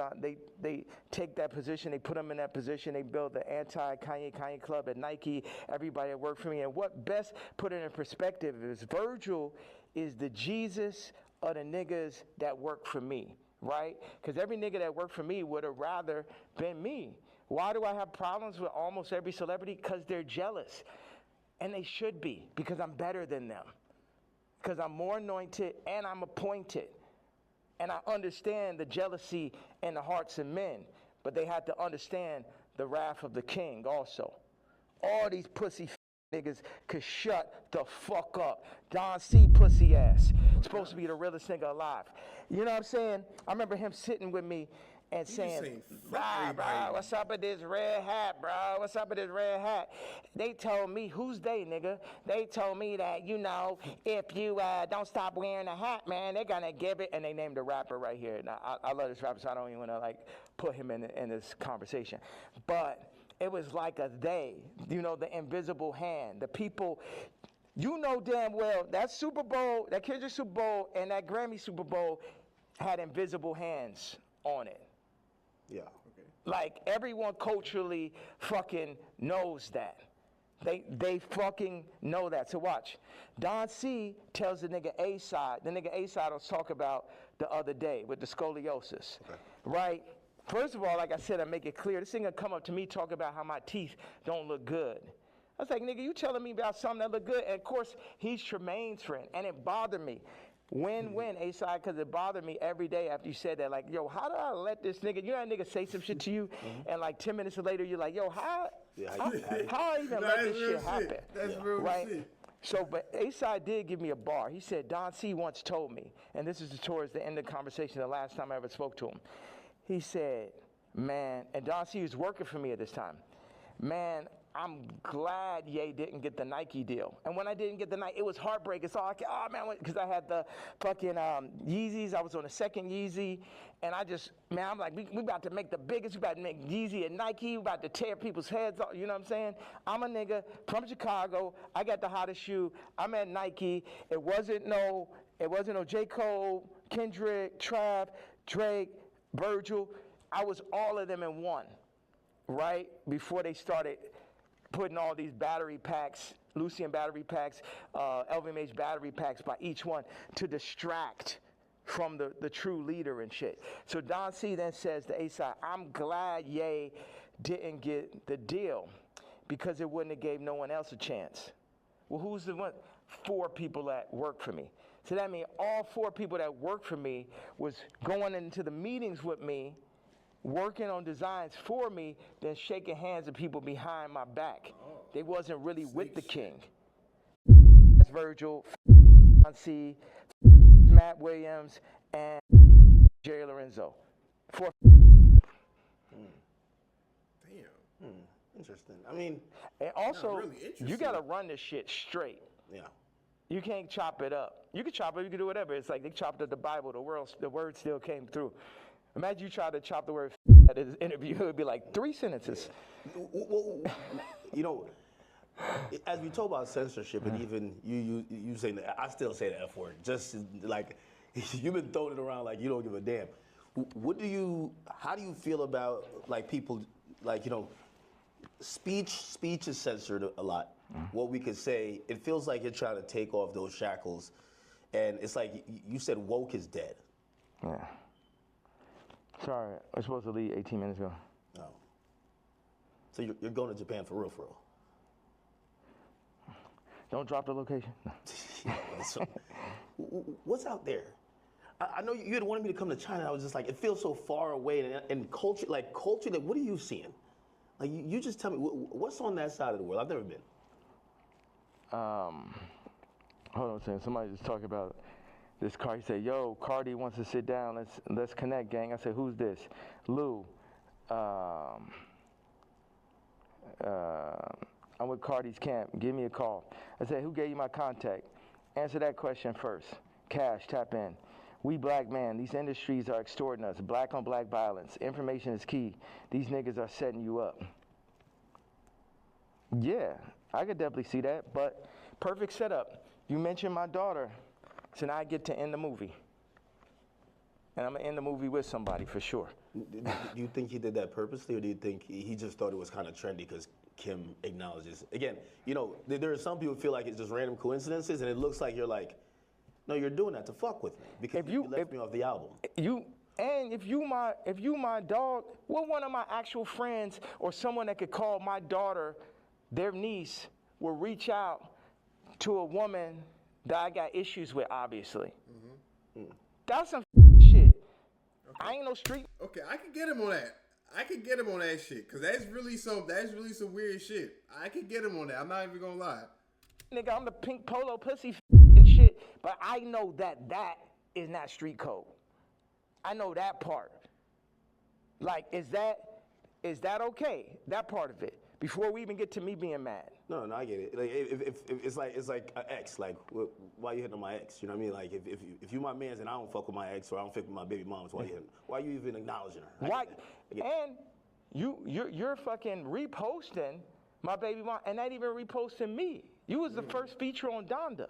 They take that position. They put him in that position. They build the anti-Kanye club at Nike. Everybody that worked for me. And what best put it in perspective is Virgil is the Jesus of the niggas that work for me, right? Because every nigga that worked for me would have rather been me. Why do I have problems with almost every celebrity? Because they're jealous. And they should be, because I'm better than them. Because I'm more anointed and I'm appointed. And I understand the jealousy in the hearts of men. But they had to understand the wrath of the king also. All these pussy niggas could shut the fuck up. Don C pussy ass. Supposed to be the realest nigga alive. You know what I'm saying? I remember him sitting with me and saying, bro, what's up with this red hat, bro? What's up with this red hat? They told me, who's they, nigga? They told me that, if you don't stop wearing a hat, man, they're gonna give it. And they named a rapper right here. Now, I love this rapper, so I don't even wanna, put him in this conversation. But it was like a they, the invisible hand, the people. You know damn well that Super Bowl, that Kendrick Super Bowl, and that Grammy Super Bowl had invisible hands on it. Yeah. Okay. Like everyone culturally fucking knows that. They fucking know that. So watch. Don C tells the nigga A-Side. The nigga A-Side was talk about the other day with the scoliosis. Okay. Right? First of all, like I said, I make it clear. This nigga come up to me talk about how my teeth don't look good. I was like, nigga, you telling me about something that look good? And of course, he's Tremaine's friend, and it bothered me. When, A-Side, because it bothered me every day after you said that. Like, yo, how do I let this nigga, that nigga say some shit to you, and 10 minutes later, you're like, yo, how I even let this shit happen? That's real right? shit. So, but A-Side did give me a bar. He said, Don C once told me, and this is towards the end of the conversation, the last time I ever spoke to him. He said, man, and Don C was working for me at this time. Man, I'm glad Ye didn't get the Nike deal. And when I didn't get the Nike, it was heartbreaking. So because I had the fucking Yeezys. I was on the second Yeezy. And I'm like, we about to make the biggest. We about to make Yeezy and Nike. We about to tear people's heads off. You know what I'm saying? I'm a nigga from Chicago. I got the hottest shoe. I'm at Nike. It wasn't no J. Cole, Kendrick, Trav, Drake, Virgil. I was all of them in one, right? Before they started putting all these battery packs, Lucian battery packs, LVMH battery packs by each one to distract from the true leader and shit. So Don C then says to A-Side, I'm glad Ye didn't get the deal because it wouldn't have gave no one else a chance. Well, who's the one? 4 people that work for me. So that means all 4 people that work for me was going into the meetings with me, working on designs for me, then shaking hands with people behind my back. They wasn't really with the king. That's Virgil, C, Matt Williams, and Jerry Lorenzo. 4. Damn. Interesting. I mean, and also, really you gotta run this shit straight. Yeah. You can't chop it up. You can chop it, you can do whatever. It's like they chopped up the Bible, the word still came through. Imagine you try to chop the word at his interview, it would be like 3 sentences. Well, you know, as we talk about censorship, and even you saying that, I still say the F word. Just like you've been throwing it around like you don't give a damn. How do you feel about like people, like, you know, speech is censored a lot. What we could say, it feels like you're trying to take off those shackles, and it's like you said woke is dead. Yeah. Sorry, I was supposed to leave 18 minutes ago. Oh. So you're going to Japan for real, for real? Don't drop the location. So, what's out there? I know you had wanted me to come to China. I was just like, it feels so far away, and culture, like what are you seeing? Like, you just tell me, what's on that side of the world? I've never been. Hold on a second. Somebody just talking about this car. He said, yo, Cardi wants to sit down. Let's connect, gang. I said, who's this? Lou. I'm with Cardi's camp. Give me a call. I said, who gave you my contact? Answer that question first. Cash, tap in. We black man, these industries are extorting us. Black on black violence. Information is key. These niggas are setting you up. Yeah, I could definitely see that, but perfect setup. You mentioned my daughter, so now I get to end the movie. And I'm gonna end the movie with somebody for sure. Do you think he did that purposely, or do you think he just thought it was kind of trendy because Kim acknowledges? Again, you know, there are some people who feel like it's just random coincidences, and it looks like you're like, no, you're doing that to fuck with me because you left me off the album. If you my dog, what one of my actual friends or someone that could call my daughter their niece will reach out to a woman that I got issues with, obviously. That's some shit. Okay. I ain't no street. Okay, I can get him on that. I can get him on that shit, cause that's really some weird shit. I can get him on that. I'm not even gonna lie. Nigga, I'm the pink polo pussy and shit, but I know that is not street code. I know that part. Like, is that okay? That part of it. Before we even get to me being mad. No, I get it. Like, if it's like an ex. Like, why you hitting on my ex? You know what I mean? Like, if you my man's and I don't fuck with my ex or I don't fuck with my baby moms, why you even acknowledging her? Why? And you're fucking reposting my baby mom, and not even reposting me. You was the first feature on Donda.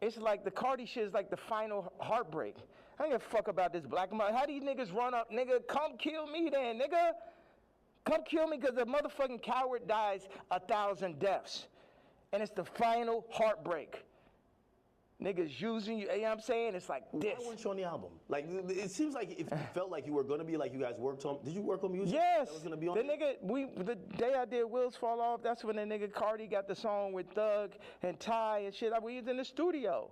It's like the Cardi shit is like the final heartbreak. I don't give a fuck about this black and white. How these niggas run up, nigga? Come kill me then, nigga. Come kill me because the motherfucking coward dies 1,000 deaths. And it's the final heartbreak. Niggas using you know what I'm saying? It's like this. Why weren't you on the album? Like, it seems like if you felt like you were going to be, like you guys worked on, did you work on music? Yes. That was going to be on the nigga, the day I did Wheels Fall Off, that's when the nigga Cardi got the song with Thug and Ty and shit. We was in the studio.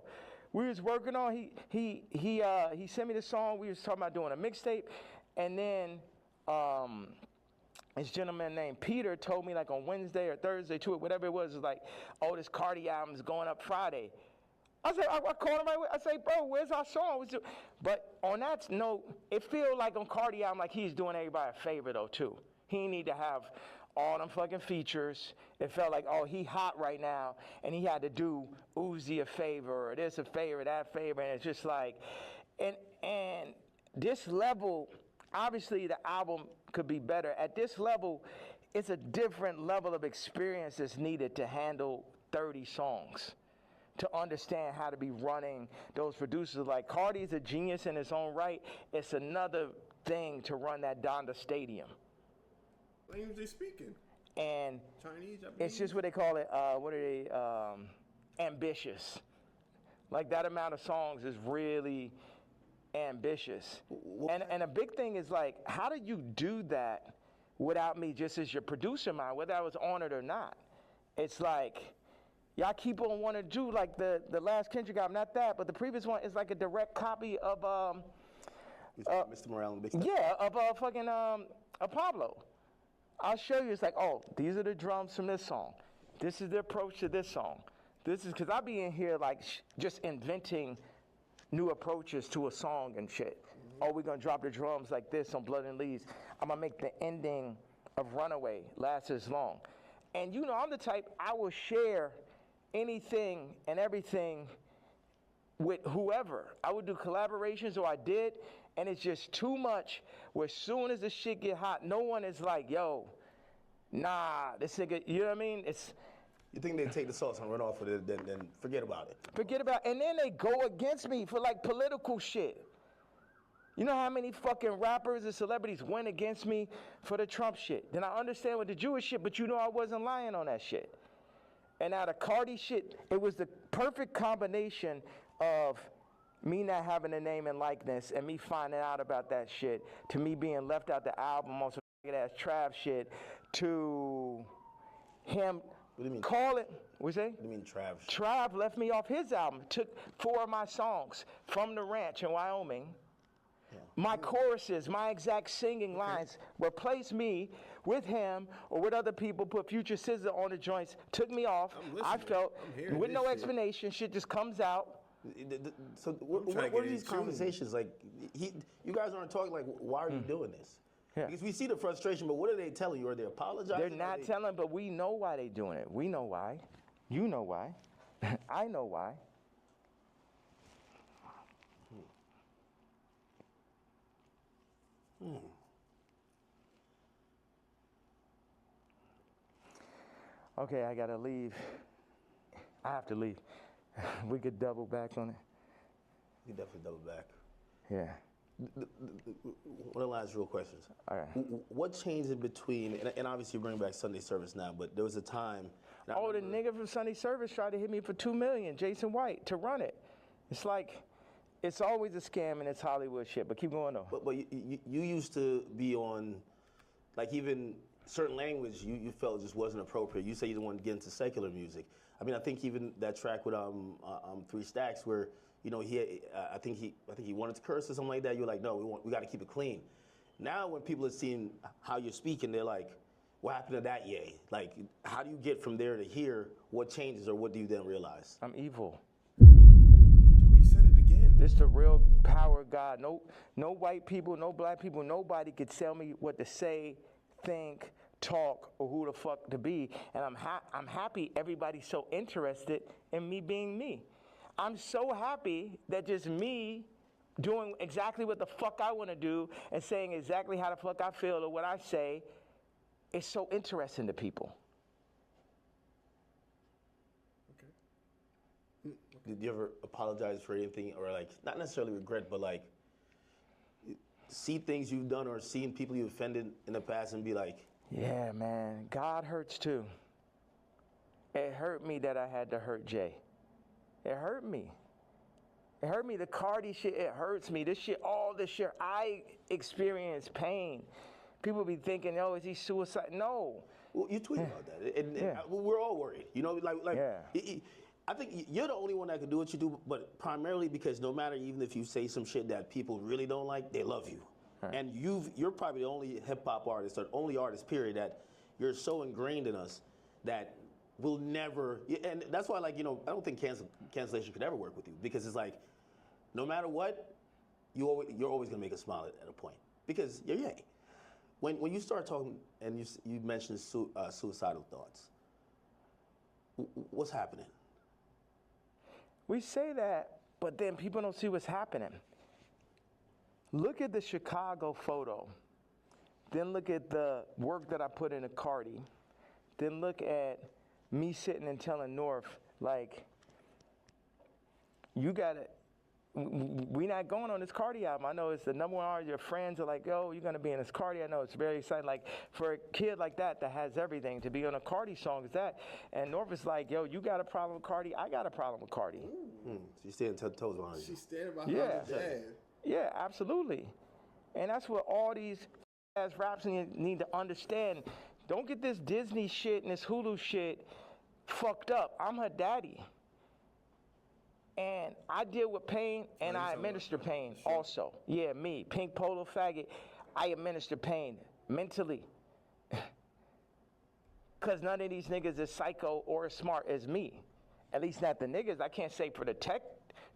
We was working on, he sent me the song. We was talking about doing a mixtape. And then, this gentleman named Peter told me like on Wednesday or Thursday, whatever it was like, oh, this Cardi album is going up Friday. I said, I called him right away. I say, bro, where's our song? But on that note, it feel like on Cardi album, like he's doing everybody a favor though too. He need to have all them fucking features. It felt like, oh, he hot right now, and he had to do Uzi a favor, or this a favor, that favor, and it's just like, and this level, obviously the album could be better. At this level, it's a different level of experience that's needed to handle 30 songs, to understand how to be running those producers. Like, Cardi's a genius in his own right. It's another thing to run that Donda Stadium. Language they speaking? And Chinese, Japanese? It's just what they call it, ambitious. Like, that amount of songs is really ambitious. And a big thing is like, how do you do that without me just as your producer mind, whether I was on it or not? It's like, y'all keep on wanting to do like the last Kendrick album, not that, but the previous one is like a direct copy of Mr. Morale and Big Step. Yeah, of fucking Pablo. I'll show you. It's like, oh, these are the drums from this song. This is the approach to this song. This is because I be in here like just inventing new approaches to a song and shit. Oh, we're gonna drop the drums like this on Blood and Leaves. I'm gonna make the ending of Runaway last as long. And you know, I'm the type, I will share anything and everything with whoever. I would do collaborations, or I did, and it's just too much. Where as soon as the shit get hot, no one is like, yo, nah, this nigga, you know what I mean? You think they take the sauce and run off with it, then forget about it. Forget about, and then they go against me for like political shit. You know how many fucking rappers and celebrities went against me for the Trump shit? Then I understand with the Jewish shit, but you know I wasn't lying on that shit. And now the Cardi shit, it was the perfect combination of me not having a name and likeness and me finding out about that shit, to me being left out the album on some ass Trav shit, to him calling, what's that? What do you mean Trav? Trav left me off his album, took 4 of my songs from the ranch in Wyoming. Yeah. My choruses, my exact singing lines, replaced me with him or with other people, put Future Scissor on the joints, took me off. I felt, with no explanation, shit just comes out. So what are these conversations like? You guys aren't talking like, why are you doing this? Yeah. Because we see the frustration, but what are they telling you? Are they apologizing? They're not telling, but we know why they're doing it. We know why. You know why. I know why. Okay, I gotta leave. I have to leave. We could double back on it. You definitely double back. Yeah. One of the last real questions. All right. What changed in between, and obviously you bring back Sunday service now, but there was a time. The nigga from Sunday service tried to hit me for $2 million, Jason White, to run it. It's like, it's always a scam and it's Hollywood shit, but keep going though. But you used to be on, like even certain language you felt just wasn't appropriate. You say you didn't want to get into secular music. I mean, I think even that track with 3 Stacks where, you know, I think he wanted to curse or something like that. You're like, no, we got to keep it clean. Now when people are seeing how you're speaking, they're like, what happened to that yay? Like, how do you get from there to here? What changes, or what do you then realize? I'm evil. He said it again. This the real power of God. No white people, no black people, nobody could tell me what to say, think, talk, or who the fuck to be. And I'm happy everybody's so interested in me being me. I'm so happy that just me doing exactly what the fuck I want to do and saying exactly how the fuck I feel or what I say is so interesting to people. Okay. Did you ever apologize for anything, or like, not necessarily regret, but like see things you've done or seen people you offended in the past and be like, yeah, man, God hurts too. It hurt me that I had to hurt Jay. It hurt me. It hurt me. The Cardi shit, it hurts me. This shit, all this shit, I experience pain. People be thinking, oh, is he suicide? No. Well, you tweet about that, and we're all worried. You know, I think you're the only one that can do what you do, but primarily because no matter, even if you say some shit that people really don't like, they love you. Right. And you're probably the only hip-hop artist, or only artist, period, that you're so ingrained in us that we'll never, and that's why, like, you know, I don't think cancellation could ever work with you, because it's like, no matter what, you're always gonna make us smile at a point, because you're Ye. When you start talking and you mentioned suicidal thoughts, what's happening? We say that, but then people don't see what's happening. Look at the Chicago photo. Then look at the work that I put into Cardi. Then look at me sitting and telling North, like, you got it. We not going on this Cardi album. I know it's the #1 artist. Your friends are like, yo, you're going to be in this Cardi. I know it's very exciting. Like, for a kid like that has everything, to be on a Cardi song is that. And North is like, yo, you got a problem with Cardi? I got a problem with Cardi. So you're standing 10 toes behind you. She's standing behind her dad. Yeah, absolutely. And that's what all these ass raps need to understand. Don't get this Disney shit and this Hulu shit fucked up. I'm her daddy. And I deal with pain, and I administer pain also. Yeah, me, pink polo faggot, I administer pain mentally. Because none of these niggas is psycho or as smart as me. At least not the niggas. I can't say for the tech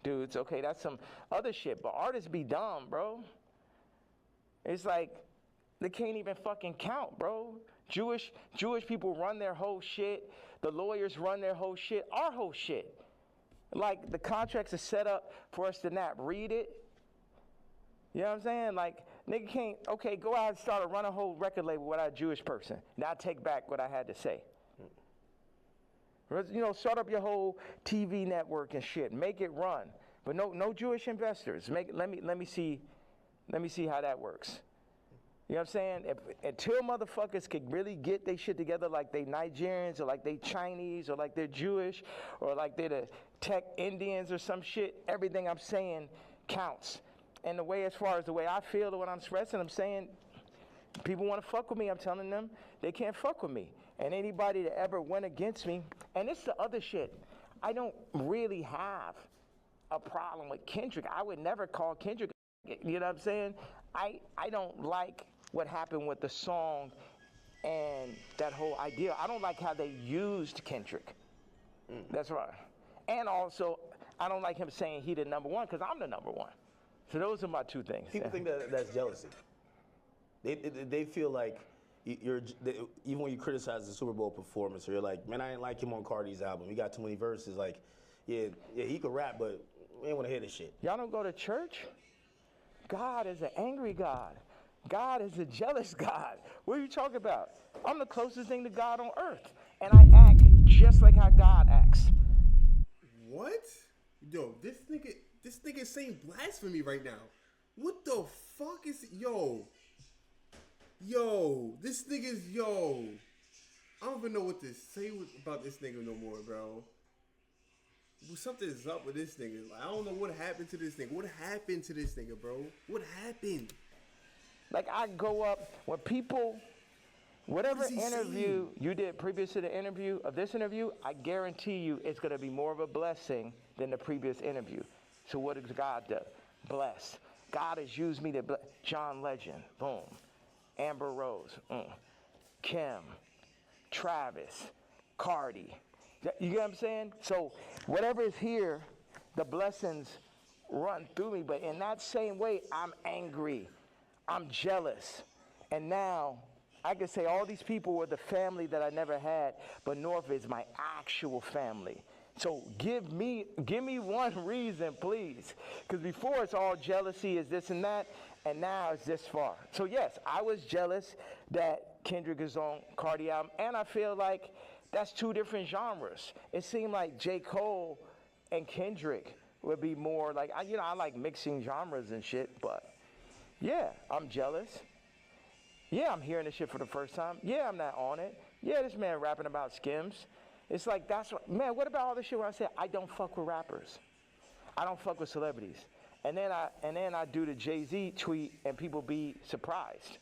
dudes, okay, that's some other shit. But artists be dumb, bro. It's like, they can't even fucking count, bro. Jewish people run their whole shit. The lawyers run their whole shit. Our whole shit. Like, the contracts are set up for us to not read it. You know what I'm saying? Like, nigga can't, okay, go out and start run a whole record label without a Jewish person. Now take back what I had to say. You know, start up your whole TV network and shit. Make it run. But no Jewish investors. Let me see how that works. You know what I'm saying? Until motherfuckers could really get their shit together like they Nigerians or like they Chinese or like they're Jewish or like they're the tech Indians or some shit, everything I'm saying counts. And the way, as far as the way I feel or what I'm expressing, I'm saying people want to fuck with me. I'm telling them they can't fuck with me. And anybody that ever went against me, and it's the other shit. I don't really have a problem with Kendrick. I would never call Kendrick, you know what I'm saying? I don't like what happened with the song and that whole idea. I don't like how they used Kendrick. That's right. And also, I don't like him saying he the number one because I'm the number one. So those are my two things. People think that that's jealousy. They feel like even when you criticize the Super Bowl performance, or you're like, man, I didn't like him on Cardi's album. He got too many verses. Like, yeah, he could rap, but we ain't want to hear this shit. Y'all don't go to church? God is an angry God. God is a jealous God. What are you talking about? I'm the closest thing to God on earth, and I act just like how God acts. What? Yo, this nigga is saying blasphemy right now. What the fuck is yo? Yo, this nigga's yo. I don't even know what to say about this nigga no more, bro. Something's up with this nigga. Like, I don't know what happened to this nigga. What happened to this nigga, bro? What happened? Like, I go up when people, whatever interview you did previous to the interview of this interview, I guarantee you it's going to be more of a blessing than the previous interview. So what does God do? Bless. God has used me to bless. John Legend, boom. Amber Rose, Kim, Travis, Cardi. You get what I'm saying? So whatever is here, the blessings run through me. But in that same way, I'm angry. I'm jealous. And now I can say all these people were the family that I never had, but North is my actual family. So give me one reason, please. Because before it's all jealousy is this and that, and now it's this far. So yes, I was jealous that Kendrick is on Cardi album, and I feel like that's two different genres. It seemed like J. Cole and Kendrick would be more like, I like mixing genres and shit, but yeah, I'm jealous. Yeah, I'm hearing this shit for the first time. Yeah, I'm not on it. Yeah, this man rapping about Skims. It's like, that's what, man, what about all this shit where I say I don't fuck with rappers? I don't fuck with celebrities. And then I do the Jay-Z tweet and people be surprised.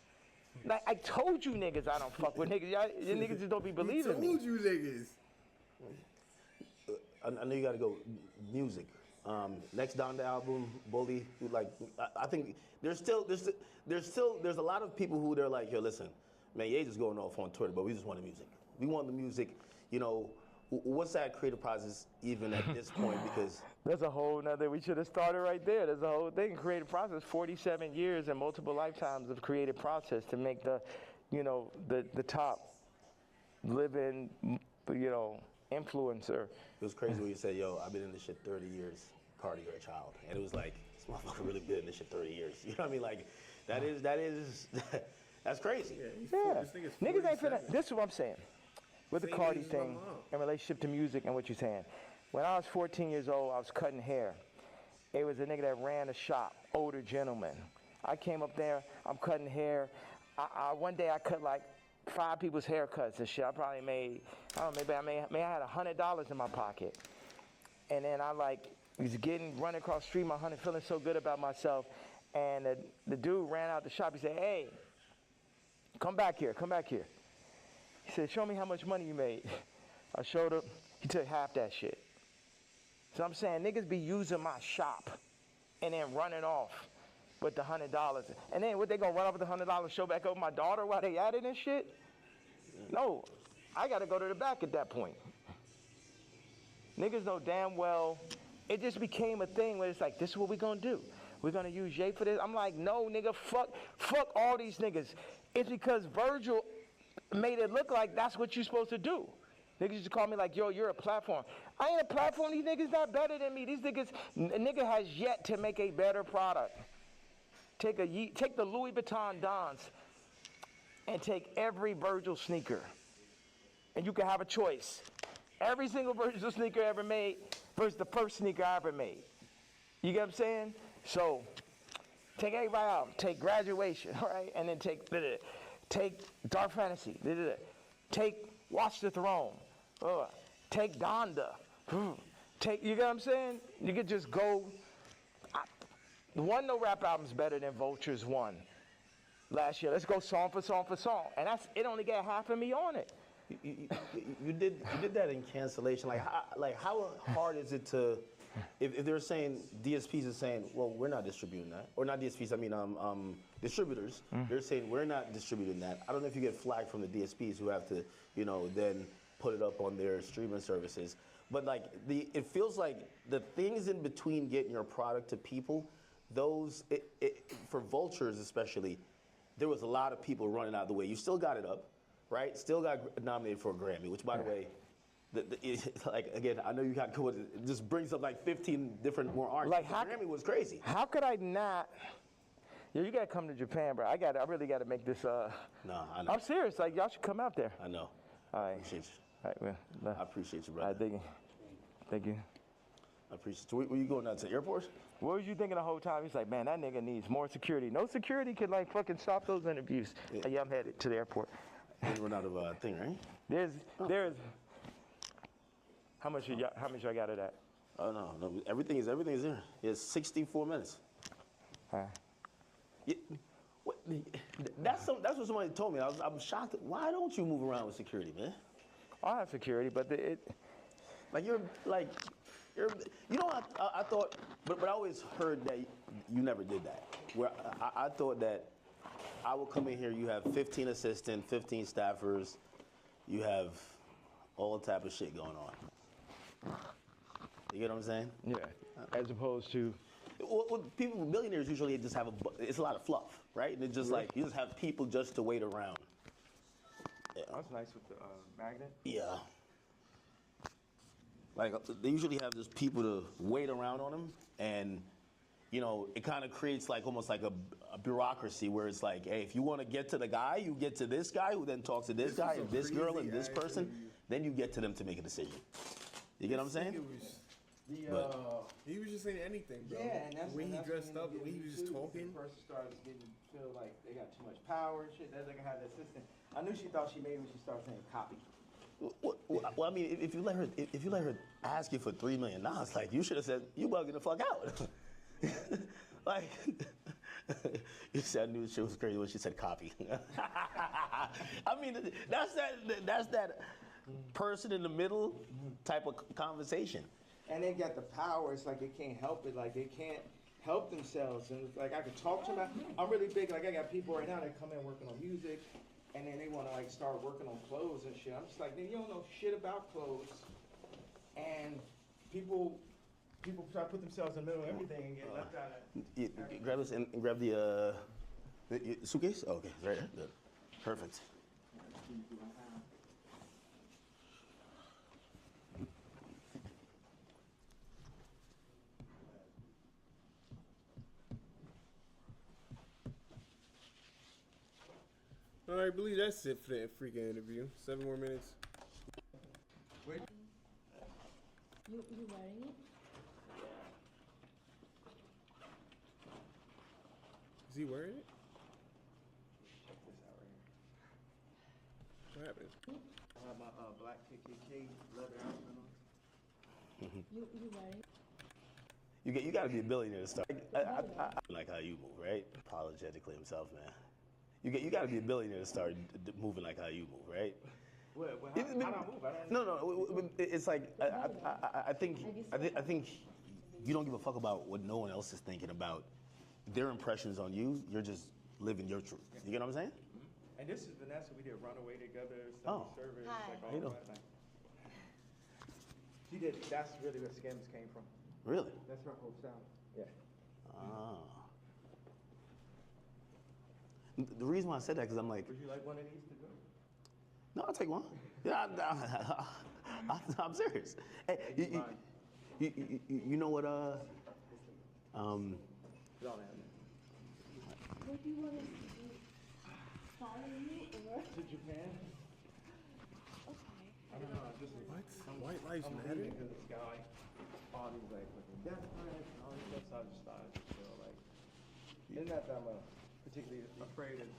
Like, I told you niggas I don't fuck with niggas. Y'all niggas just don't be believing me. I told you niggas. I know you gotta go music. Next down the album, Bully. Like, I think there's a lot of people who they're like, yo, listen, man, Ye just going off on Twitter, but we just want the music. We want the music. You know, what's that creative process even at this point? Because there's a whole nother, we should have started right there. There's a whole thing, creative process, 47 years and multiple lifetimes of creative process to make the top living, influencer. It was crazy when you said, yo, I've been in this shit 30 years, Cardi, you're a child. And it was like, this motherfucker really been in this shit 30 years. You know what I mean? Like, that's crazy. Yeah. Niggas ain't finna, this is what I'm saying. With the Cardi thing in relationship to music and what you're saying. When I was 14 years old, I was cutting hair. It was a nigga that ran a shop, older gentleman. I came up there, I'm cutting hair. One day I cut like 5 people's haircuts and shit. I probably made, I don't know, maybe I had $100 in my pocket. And then I was running across the street, feeling so good about myself. And the dude ran out the shop. He said, hey, come back here. He said, show me how much money you made. I showed him. He took half that shit. So I'm saying niggas be using my shop and then running off with the $100. And then what, they gonna run off with the $100, show back over my daughter while they at it and shit? No, I gotta go to the back at that point. Niggas know damn well, it just became a thing where it's like, this is what we gonna do. We're gonna use Jay for this. I'm like, no, nigga, fuck all these niggas. It's because Virgil made it look like that's what you're supposed to do. Niggas used to call me like, yo, you're a platform. I ain't a platform. These niggas not better than me. These niggas, a nigga has yet to make a better product. Take the Louis Vuitton Dons and take every Virgil sneaker. And you can have a choice. Every single Virgil sneaker ever made versus the first sneaker I ever made. You get what I'm saying? So, take everybody out. Take Graduation, all right? And then take Dark Fantasy. Take Watch the Throne. Take Donda. You get what I'm saying? You could just go. The one no rap album's better than Vulture's one last year. Let's go song for song for song. And it only got half of me on it. You did that in Cancellation. Like how hard is it to, if they're saying, DSPs are saying, well, we're not distributing that. Or not DSPs, I mean distributors. They're saying, we're not distributing that. I don't know if you get flagged from the DSPs who have to, then put it up on their streaming services. But like, it feels like the things in between getting your product to people, for Vultures especially, there was a lot of people running out of the way. You still got it up, right? Still got nominated for a Grammy, which, by the way, like again, I know you got cool. It just brings up like 15 different more artists. Like the Grammy was crazy. How could I not? Yo, you gotta come to Japan, bro. I really gotta make this. No, I know. I'm serious. Like y'all should come out there. I know. All right. Appreciate you. All right, well, I appreciate you, brother. All right, thank you. Thank you. I appreciate you. Where you going now, to the airport? What was you thinking the whole time? He's like, man, that nigga needs more security. No security could like fucking stop those interviews. Yeah, I'm headed to the airport. You run out of thing, right? There's. How much I got of that? Oh no, everything's there. It's 64 minutes. Yeah, that's what somebody told me. I'm shocked. Why don't you move around with security, man? I have security, but I thought, but I always heard that you never did that. Where I thought that I would come in here, you have 15 assistants, 15 staffers, you have all type of shit going on. You get what I'm saying? Yeah. As opposed to. Well, millionaires usually just have it's a lot of fluff, right? And it's just like, you just have people just to wait around. Yeah. That's nice with the magnet. Yeah. Like, they usually have just people to wait around on them, and, it kind of creates like almost like a bureaucracy where it's like, hey, if you want to get to the guy, you get to this guy who then talks to this guy and this girl and this person, then you get to them to make a decision. You get what I'm saying? He was just saying anything, bro. Yeah, and that's when he that's dressed when up, you when he get was just too, talking. The person starts feel like they got too much power and shit. They're gonna have the assistant. I knew she thought she made when she started saying copy. Well, I mean, if you let her ask you for $3 million, like, you should have said, you bugging the fuck out. Like, you said I knew she was crazy when she said copy. I mean, that's that person in the middle type of conversation. And they got the power. It's like they can't help it. Like they can't help themselves. And it's like I could talk to them. I'm really big. Like I got people right now that come in working on music, and then they want to like start working on clothes and shit. I'm just like, you don't know shit about clothes. And people try to put themselves in the middle of everything and get left out of. Grab this and grab the suitcase. Oh, okay, right there. Good. Perfect. All right, I believe that's it for that freaking interview. 7 more minutes. Wait. You wearing it? Is he wearing it? Check this out right here. What happened? I have my black KKK leather outfit on. You wearing it? You got to be a billionaire to start. I like how you move, right? Apologetically himself, man. You got to be a billionaire to start moving like how you move, right? How do I move? No. It's like I think you don't give a fuck about what no one else is thinking about their impressions on you. You're just living your truth. You get what I'm saying? Mm-hmm. And this is Vanessa. We did Runaway together. Oh. Service, Hi. like How you all doing? that. She did. That's really where Skims came from. Really? That's her whole style. Yeah. Ah. The reason why I said that because I'm like, Would you like one of these to go? No, I'll take one. Yeah, I'm serious. Hey, you know what? What do you want us to do? Follow you or? To Japan? Okay. I don't know. Just What? White lives I'm matter? reading because this guy, all these like fucking death threats and all this stuff. So I just started to feel like, it's not that I'm particularly afraid of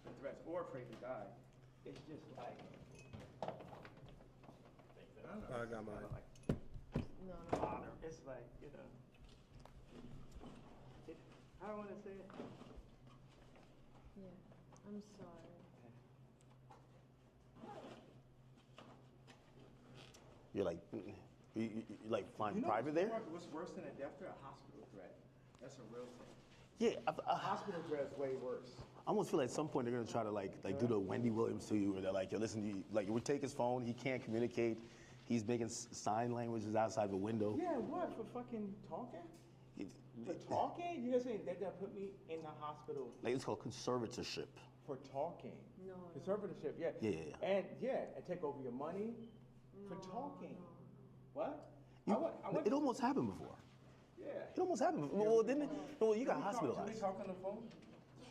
the threats or afraid to die. It's just like, I don't know. I got mine. Like, No. bother. It's like, you know, I don't want to say it. Yeah. I'm sorry. You're like, you like flying You know private there? what's worse than a death threat? A hospital threat. That's a real thing. Yeah, A hospital threat is way worse. I almost feel like at some point they're gonna try to like do the Wendy Williams to you, where they're like, yo, listen, like we take his phone, he can't communicate, he's making sign languages outside the window. Yeah, what for fucking talking? For talking? You guys saying they're gonna put me in the hospital Like it's called conservatorship. for talking? No. Conservatorship, yeah. Yeah. And take over your money for talking. What? It almost happened before. Yeah. It almost happened before. Well, didn't it? Well, you got Can we hospitalized. talk on the phone?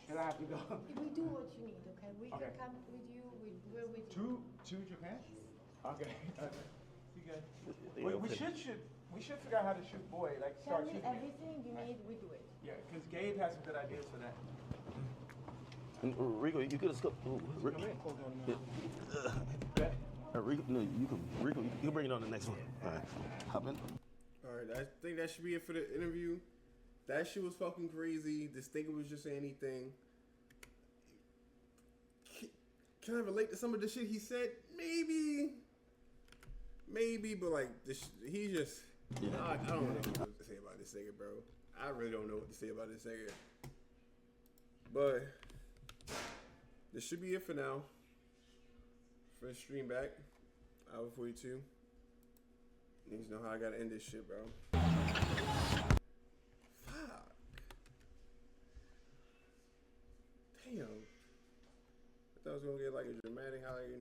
And I have to go. We do what you need, okay? We Okay. can come with you. We're with you. To Japan? Okay. See you guys. Yeah, We okay. should figure out how to shoot boy, like Tell start me shooting it. everything you need. We do it. Yeah, because Gabe has some good ideas for that. And, Rico, you could have skipped. Come in. Rico, no, you can bring it on the next one. All right, hop in. All right, I think that should be it for the interview. That shit was fucking crazy. This thinker was just saying anything. Can I relate to some of the shit he said? Maybe, but like he just. Yeah. I don't know what to say about this nigga, bro. I really don't know what to say about this nigga. But this should be it for now. For the stream back, hour 42. Niggas know how I gotta end this shit, bro. Fuck. Damn. I thought I was gonna get like a dramatic highlight.